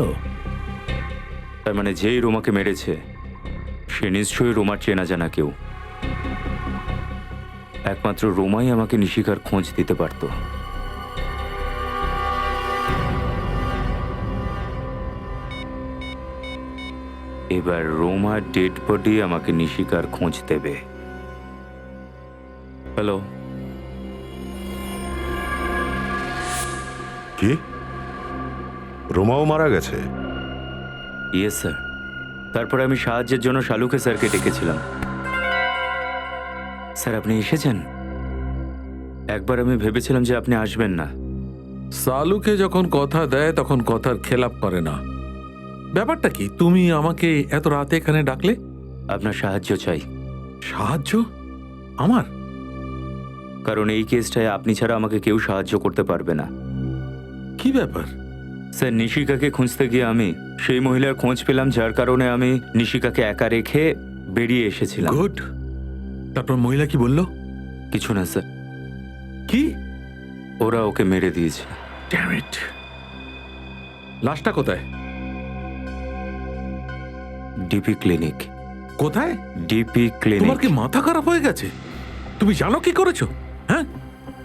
তার মানে যেই রোমাকে মেরেছে সে নিশ্চয়ই রোমার চেনা জানা কেউ। একমাত্র রোমাই আমাকে নিশিকার খোঁজ দিতে পারত। এবার রোমার ডেড বডি আমাকে নিশিকার খোঁজ দেবে। হ্যালো, কি রোমাও মারা গেছে? Yes sir. তারপর আমি সাহায্যের জন্য শালুকে স্যারকে ডেকেছিলাম। স্যার আপনি এসেছেন? একবার আমি ভেবেছিলাম যে আপনি আসবেন না। সালুকে যখন কথা দেয় তখন কথার খেলাপ করে না। ব্যাপারটা কি, তুমি আমাকে এত রাতে এখানে ডাকলে? আপনার সাহায্য চাই। সাহায্য? আমার? কারণ এই কেসটায় আপনি ছাড়া আমাকে কেউ সাহায্য করতে পারবে না। কি ব্যাপার? স্যার, নিশিকাকে খুঁজতে গিয়ে আমি সেই মহিলার খোঁজ পেলাম, যার কারণে আমি নিশিকাকে একা রেখে বেরিয়ে এসেছিলাম। গুড। তারপর মহিলা কি বললো? কিছু না স্যার। কি? ওরা ওকে মেরে দিয়েছে। Damn it. লাশটা কোথায়? DP clinic. কোথায়? DP clinic. তোমার কি মাথা খারাপ হয়ে গেছে? তুমি জানো কি করেছো? হ্যাঁ,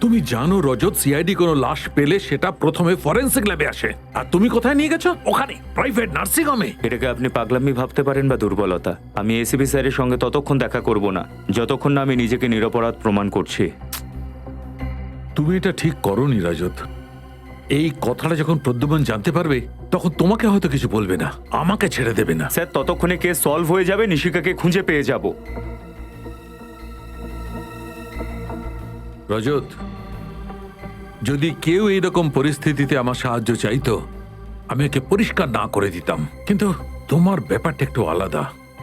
তুমি জানো রজত সিআইডি কোনো লাশ পেলে সেটা প্রথমে ফরেনসিক ল্যাবে আসে, আর তুমি কোথায় নিয়ে গেছো? ওখানে প্রাইভেট নার্সিং হোমে। এটাকে আপনি পাগলামি ভাবতে পারেন বা দুর্বলতা। আমি এসিপি স্যারের সঙ্গে ততক্ষণ দেখা করব না যতক্ষণ না আমি নিজেকে নিরপরাধ প্রমাণ করছি। তুমি এটা ঠিক করোনি রজত। এই কথাটা যখন প্রদ্যুম্ন জানতে পারবে তখন তোমাকে হয়তো কিছু বলবে না, আমাকে ছেড়ে দেবে না। স্যার, ততক্ষণে কেস সলভ হয়ে যাবে, নিশিকাকে খুঁজে পেয়ে যাব। রজত, যদি কেউ এইরকম পরিস্থিতিতে আমার সাহায্য চাইতো আমি একে পরিষ্কার না করে দিতাম, কিন্তু তোমার ব্যাপারটা একটু আলাদা।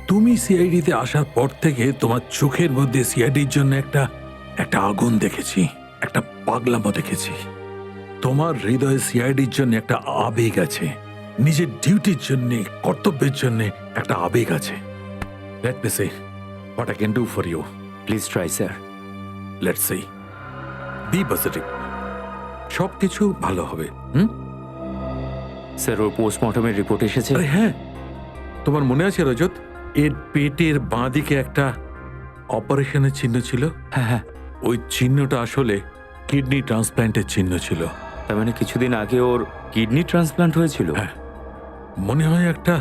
তুমি সিআইডিতে আসার পর থেকে তোমার চোখের মধ্যে সিআইডির জন্য একটা আগুন দেখেছি, একটা পাগলামো দেখেছি। তোমার হৃদয়ে সিআইডির জন্য একটা আবেগ আছে, নিজের ডিউটির জন্য, কর্তব্যের জন্য একটা আবেগ আছে। Let me say what I can do for you. Please try sir. Let's see. Be positive, সবকিছু ভালো হবে। স্যার, ওর পোস্টমর্টমের রিপোর্ট এসেছে? আরে হ্যাঁ, তোমার মনে আছে রজত, এর পেটের বাঁ দিকে একটা অপারেশনের চিহ্ন ছিল? হ্যাঁ হ্যাঁ। ওই চিহ্নটা আসলে কিডনি ট্রান্সপ্ল্যান্টের চিহ্ন ছিল। তার মানে কিছুদিন আগে ওর কিডনি ট্রান্সপ্লান্ট হয়েছিল? হ্যাঁ, মনে হয় একটা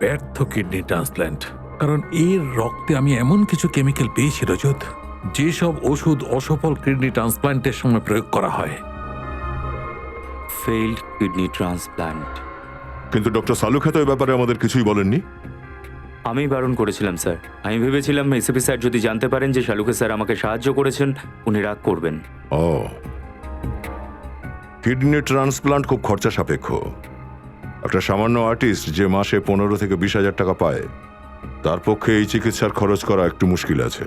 ব্যর্থ কিডনি ট্রান্সপ্ল্যান্ট। কারণ এর রক্তে আমি এমন কিছু কেমিক্যাল পেয়েছি রজত, যেসব ওষুধ অসফল কিডনি ট্রান্সপ্ল্যান্টের সময় প্রয়োগ করা হয়। Failed kidney transplant. কিন্তু ডক্টর সালুখা তো এই ব্যাপারে আমাদের কিছুই বলেননি। আমি বারণ করেছিলাম স্যার। আমি ভেবেছিলাম এসিপি স্যার যদি জানতে পারেন যে শালুকে স্যার আমাকে সাহায্য করেছেন, উনি রাগ করবেন। ও, কিডনি ট্রান্সপ্লান্ট খুব খরচা সাপেক্ষ। একটা সামান্য আর্টিস্ট যে মাসে 15 থেকে 20,000 টাকা পায়, তার পক্ষে এই চিকিৎসার খরচ করা একটু মুশকিল আছে।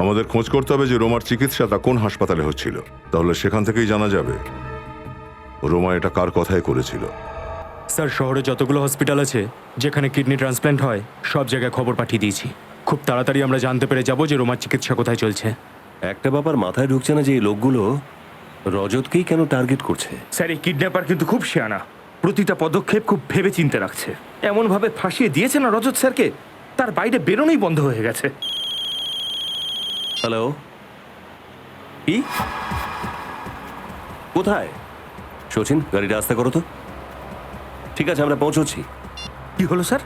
আমাদের খোঁজ করতে হবে যে রোমার চিকিৎসাটা কোন হাসপাতালে হচ্ছিল, তাহলে সেখান থেকেই জানা যাবে রোমা এটা কার কথায় করেছিল। স্যার, শহরে যতগুলো হসপিটাল আছে যেখানে কিডনি ট্রান্সপ্ল্যান্ট হয় সব জায়গায় খবর পাঠিয়ে দিয়েছি। খুব তাড়াতাড়ি আমরা জানতে পেরে যাব যে রোমার চিকিৎসা কোথায় চলছে। একটা ব্যাপার মাথায় ঢুকছে না যে এই লোকগুলো রজতকেই কেন টার্গেট করছে। স্যার, এই কিডন্যাপার কিন্তু খুব শিয়ানা, প্রতিটা পদক্ষেপ খুব ভেবে চিন্তে রাখছে। এমনভাবে ফাঁসিয়ে দিয়েছে না রজত স্যারকে, তার বাইরে বেরোনোই বন্ধ হয়ে গেছে। হ্যালো, কি কোথায়? শচীন, গাড়িটা আস্তে করো তো। ঠিক আছে, আমরা পৌঁছচ্ছি। কি হলো স্যার?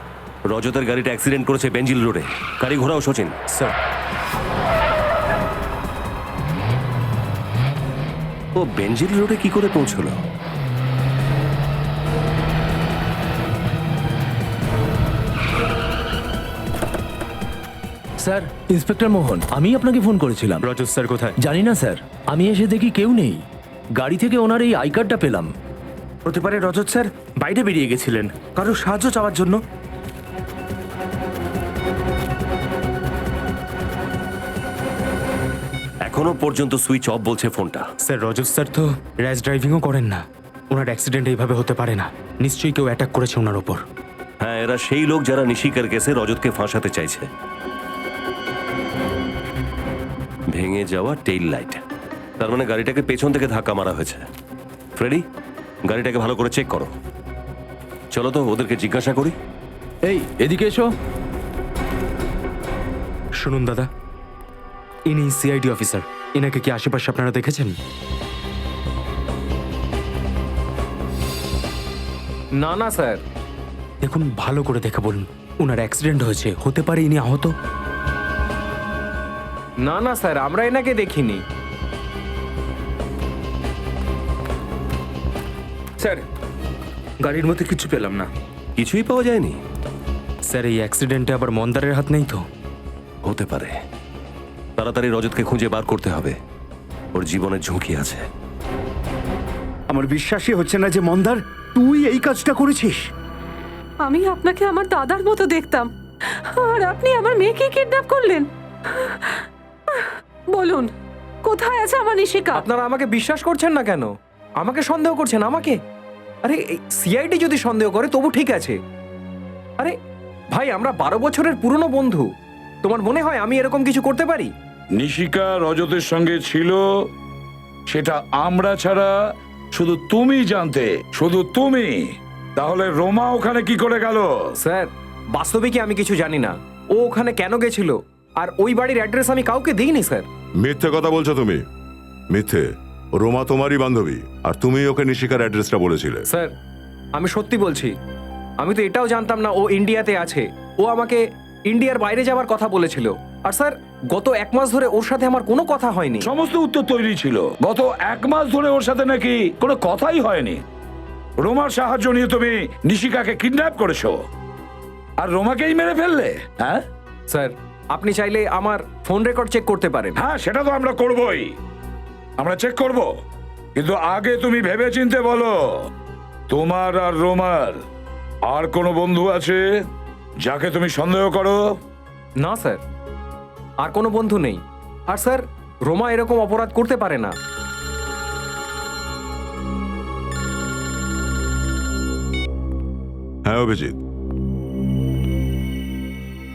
রজতের গাড়িটা অ্যাক্সিডেন্ট করেছে বেঞ্জিল রোডে। গাড়ি ঘোরাও শচীন। স্যার, ও বেঞ্জিল রোডে কি করে পৌঁছলো? স্যার, ইন্সপেক্টর মোহন, আমি আপনাকে ফোন করেছিলাম। রজত স্যার কোথায়? জানি না স্যার, আমি এসে দেখি কেউ নেই। গাড়ি থেকে ওনার এই আই কার্ডটা পেলাম। হতে পারে রজত স্যার বাইরে বেরিয়ে গেছিলেন কারো সাহায্য চাওয়ার জন্য। এখনো পর্যন্ত সুইচ অফ বলছে ফোনটা। স্যার, রজত স্যার তো র্যাশ ড্রাইভিংও করেন না। ওনার অ্যাক্সিডেন্ট এইভাবে হতে পারে না। নিশ্চয়ই কেউ অ্যাটাক করেছে ওনার ওপর। হ্যাঁ, এরা সেই লোক যারা নিশিকার কেসে রজতকে ফাঁসাতে চাইছে। ভেঙে যাওয়া টেইল লাইট, তার মানে গাড়িটাকে পেছন থেকে ধাক্কা মারা হয়েছে। ফ্রেডি, গাড়িটাকে ভালো করে চেক করো। চলো তো ওদেরকে জিজ্ঞাসা করি। এই, এদিকে এসো। শুনুন দাদা, ইনি সিআইডি অফিসার। এনাকে কি আশেপাশে আপনারা দেখেছেন? না না স্যার, দেখুন, ভালো করে দেখে বলুন, ওনার অ্যাক্সিডেন্ট হয়েছে, হতে পারে ইনি আহত। না না স্যার, আমরা এনাকে দেখিনি। স্যার, গাড়ির মধ্যে কিছু পেলাম না। কিছুই পাওয়া যায়নি? স্যার, এই অ্যাক্সিডেন্টে আবার মন্দারের হাত নেই তো? হতে পারে। তাড়াতাড়ি রজতকে খুঁজে বার করতে হবে, ওর জীবনের ঝুঁকি আছে। আমার বিশ্বাসই হচ্ছে না যে মন্দার তুই এই কাজটা করেছিস। আমি আপনাকে আমার দাদার মতো দেখতাম, আর আপনি আমার মেয়েকে কিডন্যাপ করলেন। বলুন, কোথায় আছে আমার নিশিকা? আপনারা আমাকে বিশ্বাস করছেন না কেন? আমাকে সন্দেহ করছেন? আমাকে? আরে সিআইডি যদি সন্দেহ করে তবু ঠিক আছে। আরে ভাই, আমরা 12 বছরের পুরনো বন্ধু। তোমার মনে হয় আমি এরকম কিছু করতে পারি? নিশিকা রজতের সঙ্গে ছিল, সেটা আমরা ছাড়া শুধু তুমি জানতে, শুধু তুমি। তাহলে রোমা ওখানে কি করে গেল? স্যার, বাস্তবে কি আমি কিছু জানি না। ও ওখানে কেন গেছিল আর ওই বাড়ির অ্যাড্রেস আমি কাউকে দিইনি স্যার। মিথ্যে কথা বলছো তুমি, মিথ্যে। রোমা তোমারই বান্ধবী, আর তুমি ওকে নিশিকার অ্যাড্রেসটা বলেছিলে। স্যার, আমি সত্যি বলছি, আমি তো এটাও জানতাম না ও ইন্ডিয়াতে আছে। ও আমাকে ইন্ডিয়ার বাইরে যাওয়ার কথা বলেছিল। আর স্যার, গত 1 মাস ধরে ওর সাথে আমার কোনো কথা হয়নি। সমস্ত উত্তর তৈরি ছিল। গত 1 মাস ধরে ওর সাথে নাকি কোনো কথাই হয়নি। রোমার সাহায্য নিয়ে তুমি নিশিকাকে কিডন্যাপ করেছো, আর রোমাকেই মেরে ফেললে। হ্যাঁ স্যার, আপনি চাইলে আমার ফোন রেকর্ড চেক করতে পারেন। হ্যাঁ, সেটা তো আমরা করবই, আমরা চেক করব। কিন্তু আগে তুমি ভেবেচিন্তে বলো, তোমার আর রোমার আর কোনো বন্ধু আছে যাকে তুমি সন্দেহ করো? না স্যার, আর কোনো বন্ধু নেই। আর স্যার, রোমা এরকম অপরাধ করতে পারে না। হ্যাঁ অভিজিৎ।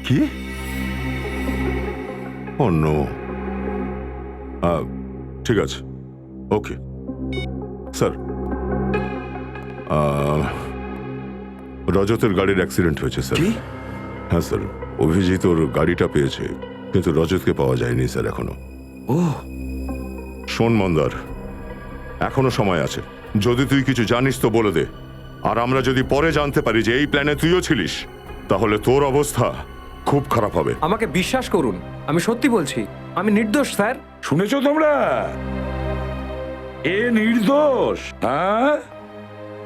কি? অন্য ঠিক আছে, ওকে স্যার। রজতের গাড়ির অ্যাক্সিডেন্ট হয়েছে স্যার। হ্যাঁ স্যার, অভিজিৎ ওর গাড়িটা পেয়েছে, কিন্তু রজতকে পাওয়া যায়নি স্যার এখনো। ও শোন মন্দার, এখনো সময় আছে। যদি তুই কিছু জানিস তো বলে দে, আর আমরা যদি পরে জানতে পারি যে এই প্ল্যানে তুইও ছিলিস, তাহলে তোর অবস্থা খুব খারাপ হবে। আমাকে বিশ্বাস করুন, আমি সত্যি বলছি, আমি নির্দোষ স্যার। শুনেছো তোমরা? এ নির্দোষ। হ্যাঁ,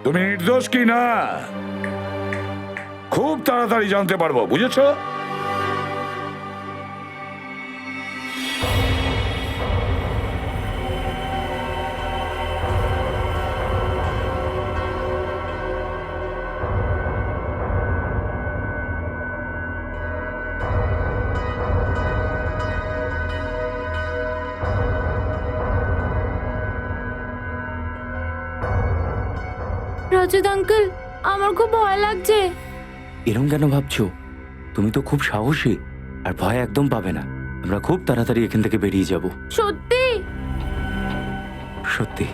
তুমি নির্দোষ কি না খুব তাড়াতাড়ি জানতে পারবো, বুঝেছো? রজত আঙ্কেল, আমার খুব ভয় লাগছে। এরম কেন ভাবছো? তুমি তো খুব সাহসী, আর ভয় একদম পাবে না। আমরা খুব তাড়াতাড়ি এখান থেকে বেরিয়ে যাব। সত্যি? সত্যি।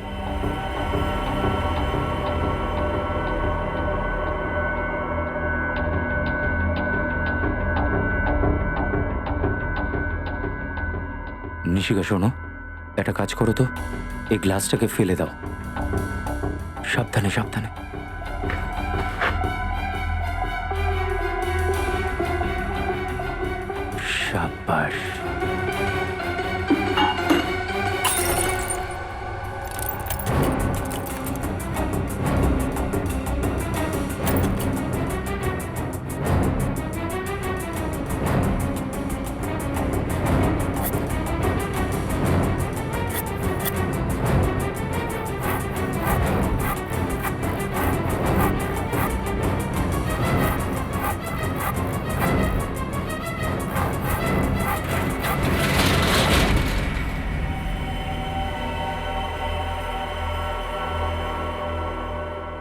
নিশিকা শোনো, একটা কাজ করো তো, এই গ্লাসটাকে ফেলে দাও। সাবধানে সাবধানে। শাবাশ।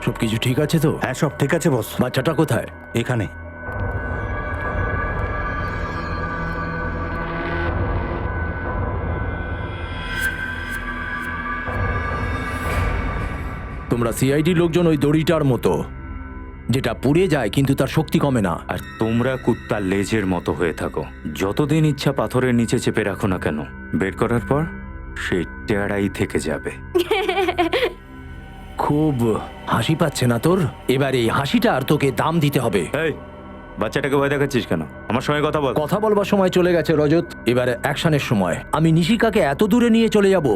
সবকিছু ঠিক আছে তো? হ্যাঁ, সব ঠিক আছে বস। বাচ্চাটা কোথায়? এখানে। তোমরা সিআইডি লোকজন ওই দড়িটার মতো, যেটা পুড়ে যায় কিন্তু তার শক্তি কমে না। আর তোমরা কুত্তার লেজের মতো হয়ে থাকো। যতদিন ইচ্ছা পাথরের নিচে চেপে রাখো না কেন, বের করার পর সেই টেরাই থেকে যাবে। খুব হাসি পাচ্ছে না তোর? এবার এই হাসিটা আর তোকে দাম দিতে হবে। এই বাচ্চাটাকে ভয় দেখাচ্ছিস কেন? আমার সঙ্গে কথা বল। কথা বলবার সময় চলে গেছে রজত, এবার অ্যাকশনের সময়। আমি নিশিকাকে এত দূরে নিয়ে চলে যাব,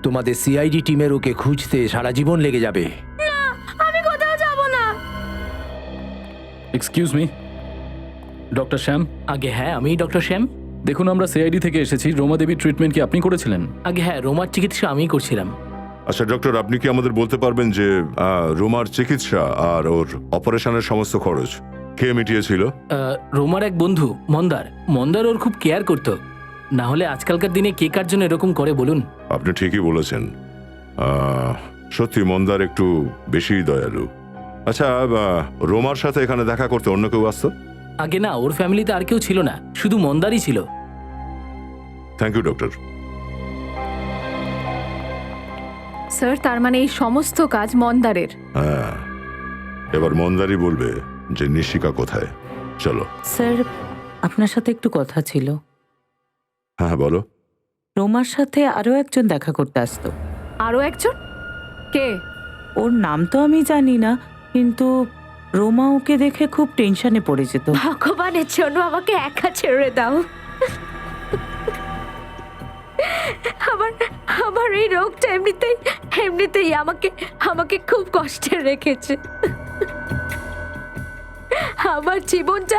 তোমাদের সিআইডি টিমের ওকে খুঁজতে সারা জীবন লেগে যাবে। আমি কোথাও যাব না। এক্সকিউজ মি, ডক্টর শ্যাম। আগে হ্যাঁ, আমি ডক্টর শ্যাম। দেখুন, আমরা সিআইডি থেকে এসেছি। রোমা দেবীর ট্রিটমেন্ট কি আপনি করেছিলেন? আগে হ্যাঁ, রোমার চিকিৎসা আমিই করছিলাম। আচ্ছা ডক্টর, আপনি কি আমাদের বলতে পারবেন যে রোমার চিকিৎসা আর ওর অপারেশনের সমস্ত খরচ কে মিটিয়েছিল? রোমার এক বন্ধু মন্দার ওর খুব কেয়ার করতো। না হলে আজকালকার দিনে কে কার জন্য এরকম করে বলুন? আপনি ঠিকই বলেছেন, সত্যি মন্দার একটু বেশি দয়ালু। আচ্ছা, রোমার সাথে এখানে দেখা করতে অন্য কেউ আসতো? আগে না, ওর ফ্যামিলিতে আর কেউ ছিল না, শুধু মন্দারই ছিল। Thank you doctor. স্যার, তার মানে এই সমস্ত কাজ মন্দারের? হ্যাঁ, এবার মন্দারই বলবে যে নিশিকা কোথায়। চলো। স্যার, আপনার সাথে একটু কথা ছিল। হ্যাঁ বলো। রোমার সাথে আরো একজন দেখা করতে আসতো। আরো একজন? কে? ওর নাম তো আমি জানি না, কিন্তু রোমা ওকে দেখে খুব টেনশনে পড়ে যেত। ভগবানের জন্য আমাকে একা ছেড়ে দাও। আমার এই রোগটা এমনিতেই আমাকে খুব কষ্টে রেখেছে। আমার জীবনটা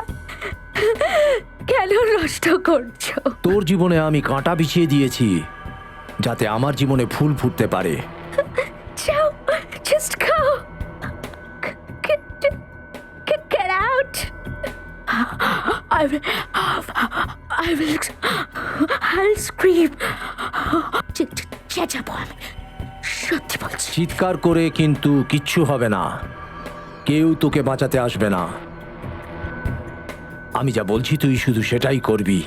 কেন নষ্ট করছো? তোর জীবনে আমি কাঁটা বিছিয়ে দিয়েছি যাতে আমার জীবনে ফুল ফুটতে পারে। যাও, just go. Get out. I'll scream. চেঁচাবো আমি, সত্যি বলছি। চিৎকার করে কিন্তু কিচ্ছু হবে না, কেউ তোকে বাঁচাতে আসবে না। আমি যা বলছি তুই শুধু সেটাই করবি।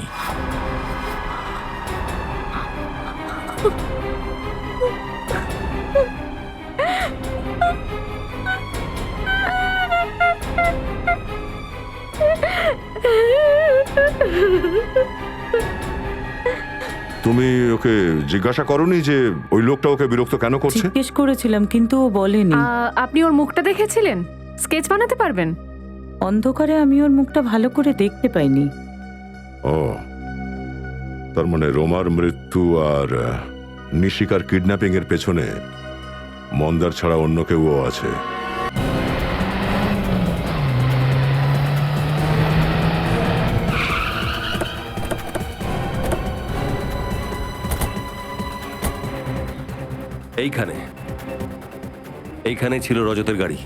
তুমি ওকে জিজ্ঞাসা করোনি যে ওই লোকটা ওকে বিরক্ত কেন করছে? জিজ্ঞেস করেছিলাম, কিন্তু ও বলেনি। আপনি ওর মুখটা দেখেছিলেন? স্কেচ বানাতে পারবেন? অন্ধকারে আমি ওর মুখটা ভালো করে দেখতে পাইনি। ও, তার মানে রোমার মৃত্যু আর নিশিকার কিডন্যাপিং এর পেছনে মন্দার ছাড়া অন্য কেউ আছে। এইখানে ছিল রজতের গাড়ি।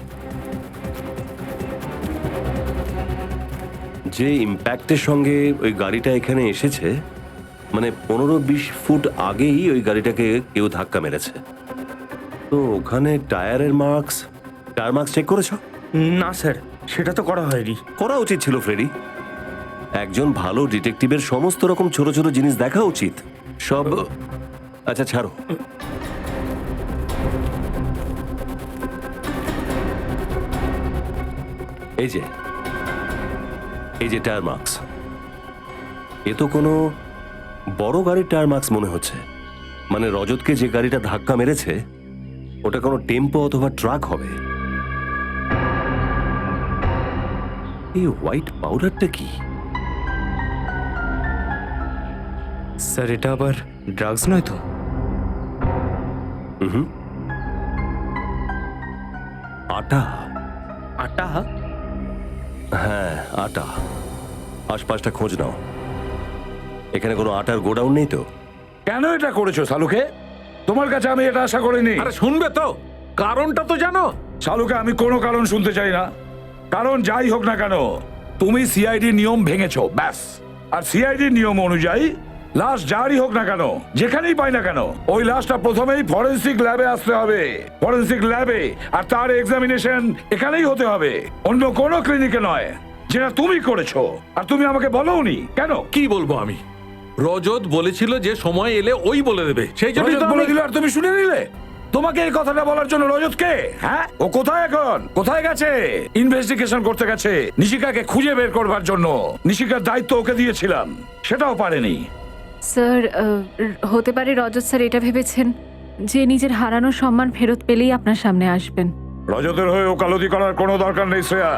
যে ইম্প্যাক্টের সঙ্গে ওই গাড়িটা এখানে এসেছে, মানে 15-20 ফুট আগেই ওই গাড়িটাকে কেউ ধাক্কা মেরেছে। তো ওখানে টায়ার মার্কস চেক করেছো? না স্যার, সেটা তো করা হয়নি। করা উচিত ছিল ফ্রেডি। একজন ভালো ডিটেকটিভের সমস্ত রকম ছোট ছোট জিনিস দেখা উচিত। সব আচ্ছা ছাড়ো। এই যে টায়ার মার্কস, এ তো কোনো বড় গাড়ির টায়ার মার্কস মনে হচ্ছে। মানে রজতকে যে গাড়িটা ধাক্কা মেরেছে ওটা কোনো টেম্পো অথবা ট্রাক হবে। এই হোয়াইট পাউডারটা কি? স্যার, এটা আবার ড্রাগস নয় তো? আটা। আটা? হ্যাঁ, আটা। আশপাশটা খোঁজ নাও, এখানে কোনো আটার গোডাউন নেই তো? কেন এটা করেছো শালুকে? তোমার কাছে আমি এটা আশা করিনি। আরে শুনবে তো, কারণটা তো জানো। শালুকে, আমি কোনো কারণ শুনতে চাই না। কারণ যাই হোক না কেন, তুমি সিআইডি নিয়ম ভেঙেছো, ব্যাস। আর সিআইডি নিয়ম অনুযায়ী লাশ যারই হোক না কেন, যেখানেই পাই না কেন, ওই লাশটা প্রথমেই ফরেনসিক ল্যাবে আসতে হবে। ফরেনসিক ল্যাবে, আর তার এক্সামিনেশন এখানেই হতে হবে, অন্য কোনো ক্লিনিকে নয়। যেটা তুমি করেছো, আর তুমি আমাকে বলোনি কেন? কি বলবো আমি? রজত বলেছিল যে সময় এলে ওই বলে দেবে, সেই জন্য বলে দিল আর তুমি শুনে নিলে। তোমাকে এই কথাটা বলার জন্য রজত কে? হ্যাঁ, ও কোথায় এখন? কোথায় গেছে? ইনভেস্টিগেশন করতে গেছে নিশিকাকে খুঁজে বের করবার জন্য। নিশিকার দায়িত্ব ওকে দিয়েছিলাম, সেটাও পারেনি। স্যার, হতে পারে রজত স্যার এটা ভেবেছেন যে নিজের হারানো সম্মান ফেরত পেলেই আপনার সামনে আসবেন। রজতের হয়ে ওকালতি করার কোনো দরকার নেই শ্রেয়া।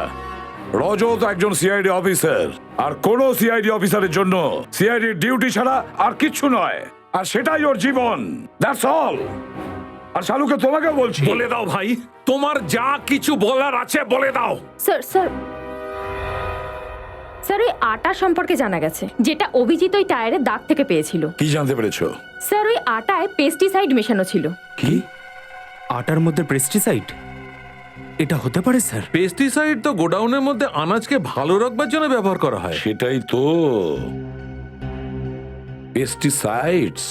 রজত একজন সিআইডি অফিসার, আর কোনো সিআইডি অফিসারের জন্য সিআইডি ডিউটি ছাড়া আর কিচ্ছু নয়, আর সেটাই ওর জীবন। That's all. আর শালুকে তোমাকে বলছি, বলে দাও ভাই, তোমার যা কিছু বলার আছে বলে দাও। স্যার স্যার স্যার, ওই আটা সম্পর্কে জানা গেছে, যেটা অভিজিৎ ওই টায়ারের দাগ থেকে পেয়েছিল। কি জানতে পেরেছো? স্যার, ওই আটায় পেস্টিসাইড মেশানো ছিল। কি আটার মধ্যে পেস্টিসাইড? এটা হতে পারে স্যার? পেস্টিসাইড তো গোডাউনের মধ্যে আনাজকে ভালো রাখবার জন্য ব্যবহার করা হয়। সেটাই তো, পেস্টিসাইডস,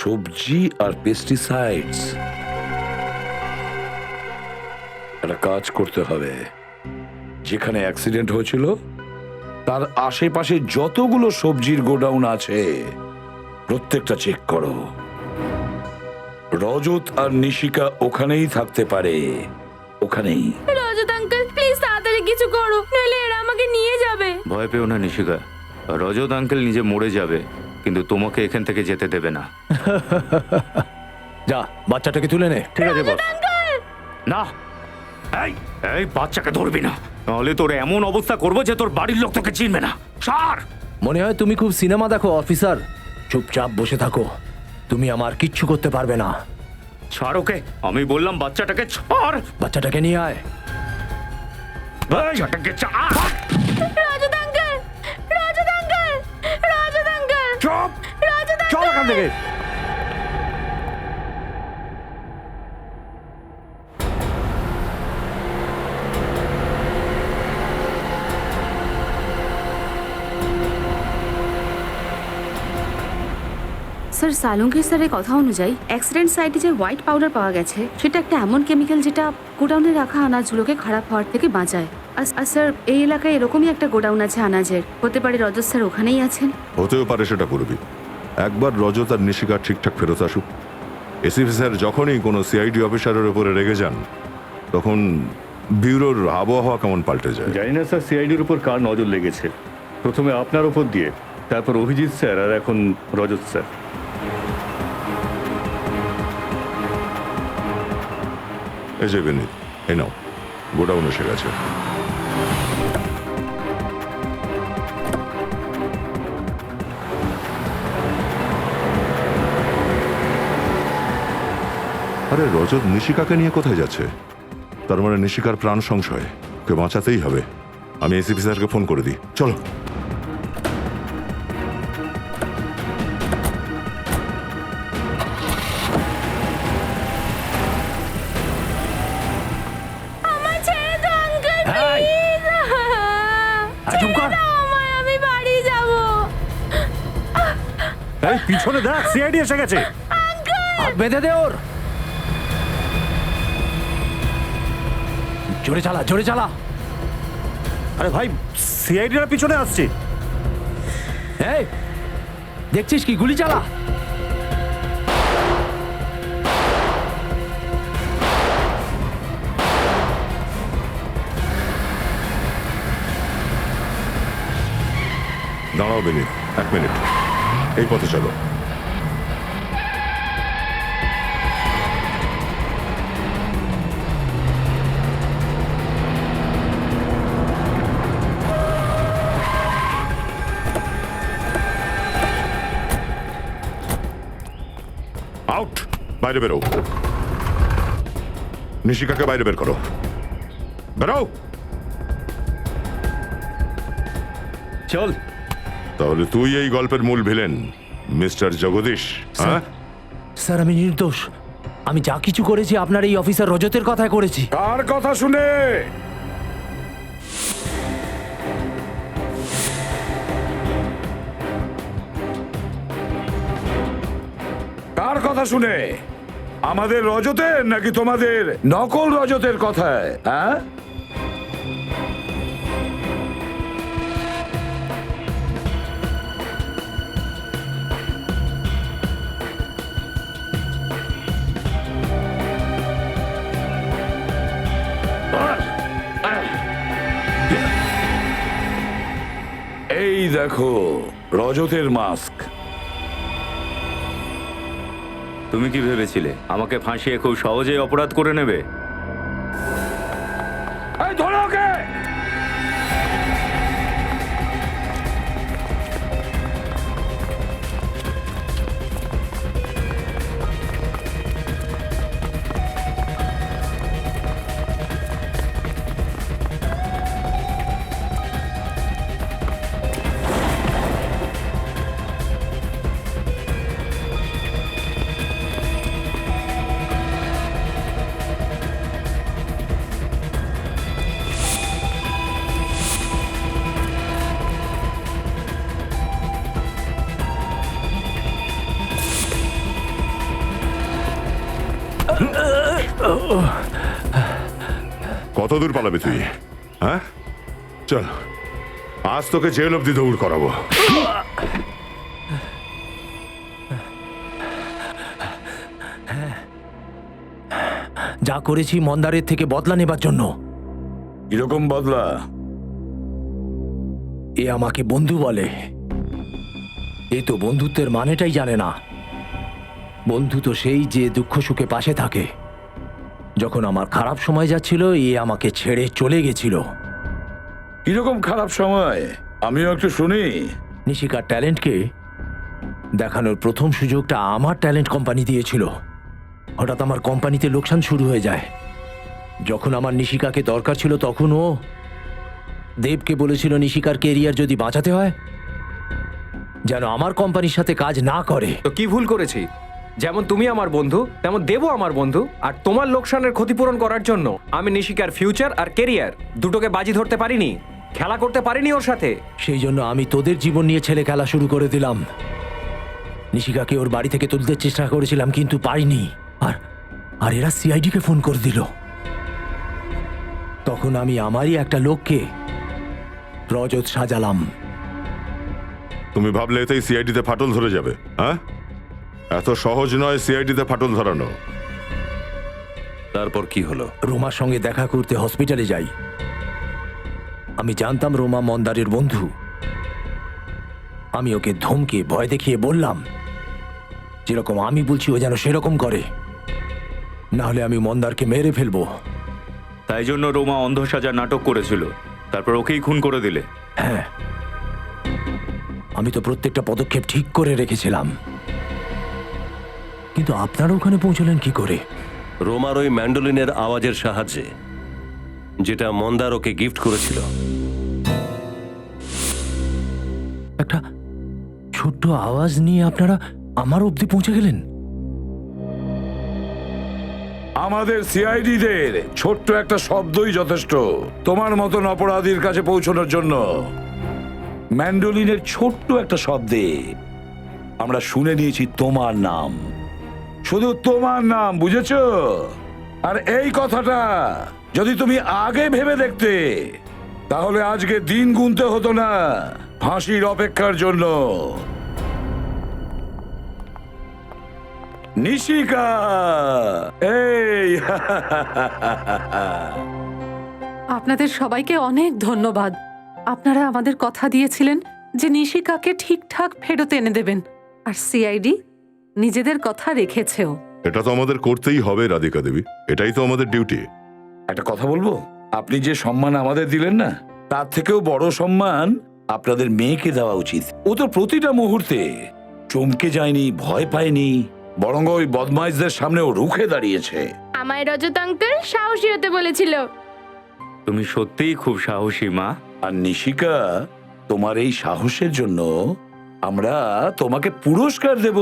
সবজি আর পেস্টিসাইডস। একটা কাজ করতে হবে, যেখানে অ্যাক্সিডেন্ট হয়েছিল তার আশেপাশে যতগুলো সবজির গোডাউন আছে প্রত্যেকটা চেক করো। রজত আর নিশিকা ওখানেই থাকতে পারে, ওখানেই। রজত আঙ্কেল, প্লিজ তাড়াতাড়ি কিছু করো, নইলে এরা আমাকে নিয়ে যাবে। ভয় পেও না নিশিকা, রজত আঙ্কেল নিজে মরে যাবে, কিন্তু তোমাকে এখান থেকে যেতে দেবে না। যা, বাচ্চাটাকে তুলে নে। ঠিক আছে বস। না, এই এই বাচ্চাকে ধরবি না, নাহলে তোর এমন অবস্থা করবো যে তোর বাড়ির লোক তোকে চিনবে না। সার! মনে হয় তুমি খুব সিনেমা দেখো অফিসার। চুপচাপ বসে থাকো, তুমি আমার কিচ্ছু করতে পারবে না। ছাড় ওকে, আমি বললাম বাচ্চাটাকে ছাড়। বাচ্চাটাকে নিয়ে আয়। বাচ্চাটাকে ছাড়। রজত আঙ্কেল, রজত আঙ্কেল, রজত আঙ্কেল, চুপ! রজত চল এখান থেকে। স্যার, সালুঙ্কের স্যারের কথা অনুযায়ী অ্যাক্সিডেন্ট সাইটে যে হোয়াইট পাউডার পাওয়া গেছে সেটা একটা এমন কেমিক্যাল যেটা গোডাউনে রাখা আনাজগুলোকে খারাপ হওয়ার থেকে বাঁচায়। আর স্যার, এই এলাকায় এরকমই একটা গোডাউন আছে আনাজের, হতে পারে রজত স্যার ওখানেই আছেন। হতেও পারে, সেটা করবি। একবার রজত আর নিশিকা ঠিকঠাক ফেরত আসুক। এসিপি স্যার যখনই কোনো সিআইডি অফিসারের উপরে রেগে যান, তখন ব্যুরোর আবহাওয়া কেমন পাল্টে যায়। জানি না স্যার সিআইডির উপর কার নজর লেগেছে, প্রথমে আপনার উপর দিয়ে, তারপর অভিজিৎ স্যার, আর এখন রজত স্যার। এই যে বিনীত, এই নাও, গোডাউন এসে গেছে। আরে রজত নিশিকাকে নিয়ে কোথায় যাচ্ছে? তার মানে নিশিকার প্রাণ সংশয়, ওকে বাঁচাতেই হবে। আমি এসিপি স্যারকে ফোন করে দিই, চলো। আমার ছেড়ে দাও আঙ্কেল, প্লিজ। ছেড়ে দাও আমায়, আমি বাড়ি যাব। এই পিছনে দেখ, সিআইডি এসে গেছে। হাত বেঁধে দে ওর। জোরে চালা, জোরে চালা। আরে ভাই, সিআইডিরা পিছনে আসছে। এই দেখছিস কি? গুলি চালা। দাঁড়াও বিনীত, 1 মিনিট, এই পথে চলো। আউট! বাইরে বেরো। নিশিকাকে বাইরে বের করো। বেরো। চল। তাহলে তুই এই গল্পের মূল ভিলেন, মিস্টার জগদীশ? হ্যাঁ স্যার, আমি নির্দোষ। আমি যা কিছু করেছি আপনার এই অফিসার রজতের কথায় করেছি। কার কথা শুনে? কার কথা শুনে? আমাদের রজতের নাকি তোমাদের নকল রজতের কথায়? হ্যাঁ, এই দেখো রজতের মাস্ক। তুমি কি ভেবেছিলে আমাকে ফাঁসিয়ে খুব সহজেই অপরাধ করে নেবে? এই ধরো ওকে! কত দূর পালাবি তুই? হ্যাঁ, চল আজ তোকে জেল অব্দি দৌড় করাবো। যা করেছি মন্দারের থেকে বদলা নেবার জন্য। কিরকম বদলা? এ আমাকে বন্ধু বলে। এ তো বন্ধুত্বের মানেটাই জানে না। বন্ধু তো সেই যে দুঃখ সুখে পাশে থাকে। যখন আমার খারাপ সময় যাচ্ছিল, এ আমাকে ছেড়ে চলে গেছিল। কিরকম খারাপ সময় আমিও একটু শুনি। নিশিকার ট্যালেন্টকে দেখানোর প্রথম সুযোগটা আমার ট্যালেন্ট কোম্পানি দিয়েছিল। হঠাৎ আমার কোম্পানিতে লোকসান শুরু হয়ে যায়। যখন আমার নিশিকাকে দরকার ছিল, তখন ও দেবকে বলেছিল নিশিকার কেরিয়ার যদি বাঁচাতে হয়, যেন আমার কোম্পানির সাথে কাজ না করে। তো কি ভুল করেছি? যেমন তুমি আমার বন্ধু, তেমন দেবও আমার বন্ধু। আর তোমার লোকসানের ক্ষতিপূরণ করার জন্য আমি নিশিকার ফিউচার আর কেরিয়ার দুটোকে বাজি ধরতে পারিনি, খেলা করতে পারিনি ওর সাথে। সেই জন্য আমি তোদের জীবন নিয়ে ছেলে খেলা শুরু করে দিলাম। নিশিকাকে ওর বাড়ি থেকে তুলতে চেষ্টা করেছিলাম, কিন্তু পারিনি। আর এরা সিআইডিকে ফোন করে দিল। তখন আমি আমারই একটা লোককে রজত সাজালাম। তুমি ভাবলে এতেই সিআইডিতে ফাটল ধরে যাবে? হ্যাঁ, এত সহজ নয় সিআইডিতে ফাটল ধরানো। তারপর কি হলো? রোমার সঙ্গে দেখা করতে হসপিটালে যাই। আমি জানতাম রোমা মন্দারের বন্ধু। আমি ওকে ধমকে ভয় দেখিয়ে বললাম, যেরকম আমি বলছি ও যেন সেরকম করে, না হলে আমি মন্দারকে মেরে ফেলবো। তাই জন্য রোমা অন্ধ সাজার নাটক করেছিল, তারপর ওকেই খুন করে দিলে? হ্যাঁ, আমি তো প্রত্যেকটা পদক্ষেপ ঠিক করে রেখেছিলাম। কিন্তু আপনারা ওখানে পৌঁছলেন কি করে? রোমার ওই ম্যান্ডোলিনের আওয়াজের সাহায্যে, যেটা মন্দার ওকে গিফট করেছিল। একটা ছোট্ট আওয়াজ নিয়ে আপনারা আমার অবধি পৌঁছে গেলেন? আমাদের সিআইডিদের ছোট্ট একটা শব্দই যথেষ্ট তোমার মতন অপরাধীর কাছে পৌঁছানোর জন্য। ম্যান্ডোলিনের ছোট্ট একটা শব্দে আমরা শুনে নিয়েছি তোমার নাম, শুধু তোমার নাম, বুঝেছো? আর এই কথাটা যদি তুমি আগে ভেবে দেখতে, তাহলে আজকে দিন গুনতে হতো না ফাঁসির অপেক্ষার জন্য। নিশিকা, এই আপনাদের সবাইকে অনেক ধন্যবাদ। আপনারা আমাদের কথা দিয়েছিলেন যে নিশিকাকে ঠিকঠাক ফেরত এনে দেবেন, আর সিআইডি নিজেদের কথা রেখেছেও। এটা তো আমাদের করতেই হবে রাধিকা দেবী, এটাই তো আমাদের ডিউটি। একটা কথা বলবো, আপনি যে সম্মান আমাদের দিলেন না, তার থেকেও বড় সম্মান আপনাদের মেয়েকে দেওয়া উচিত। ও তো প্রতিটা মুহূর্তে চমকে যায়নি, ভয় পায়নি, বরং ওই বদমাইশদের সামনেও রুখে দাঁড়িয়েছে। আমায় রজত আঙ্কেল সাহসী হতে বলেছিল। তুমি সত্যিই খুব সাহসী মা। আর নিশিকা, তোমার এই সাহসের জন্য আমরা তোমাকে পুরস্কার দেব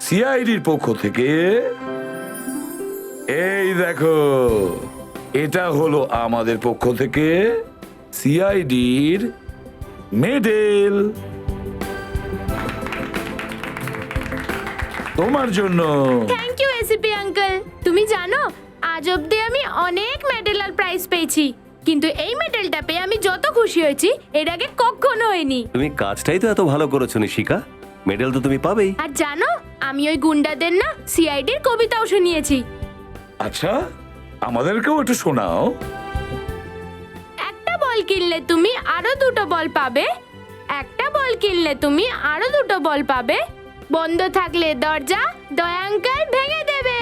সিআইডির পক্ষ থেকে। এই দেখো, এটা হলো আমাদের পক্ষ থেকে সিআইডির মেডেল তোমার জন্য। Thank you ACP uncle. তুমি জানো, আজ অব্দি আমি অনেক মেডেল আর প্রাইজ পেয়েছি, কিন্তু এই মেডেলটা পেয়ে আমি যত খুশি হয়েছি এর আগে কখনো হয়নি। তুমি কাজটাই তো এত ভালো করেছো নিশিকা, মেডেল তো তুমি পাবেই। আর জানো, আমি ওই গুন্ডাদের না সিআইডির কবিতাও শুনিয়েছি। আচ্ছা, আমাদেরকেও একটু শোনাও। একটা বল কিনলে তুমি আরো দুটো বল পাবে, একটা বল কিনলে তুমি আরো দুটো বল পাবে, বন্ধ থাকলে দরজা দয়া আঙ্কেল ভেঙে দেবে।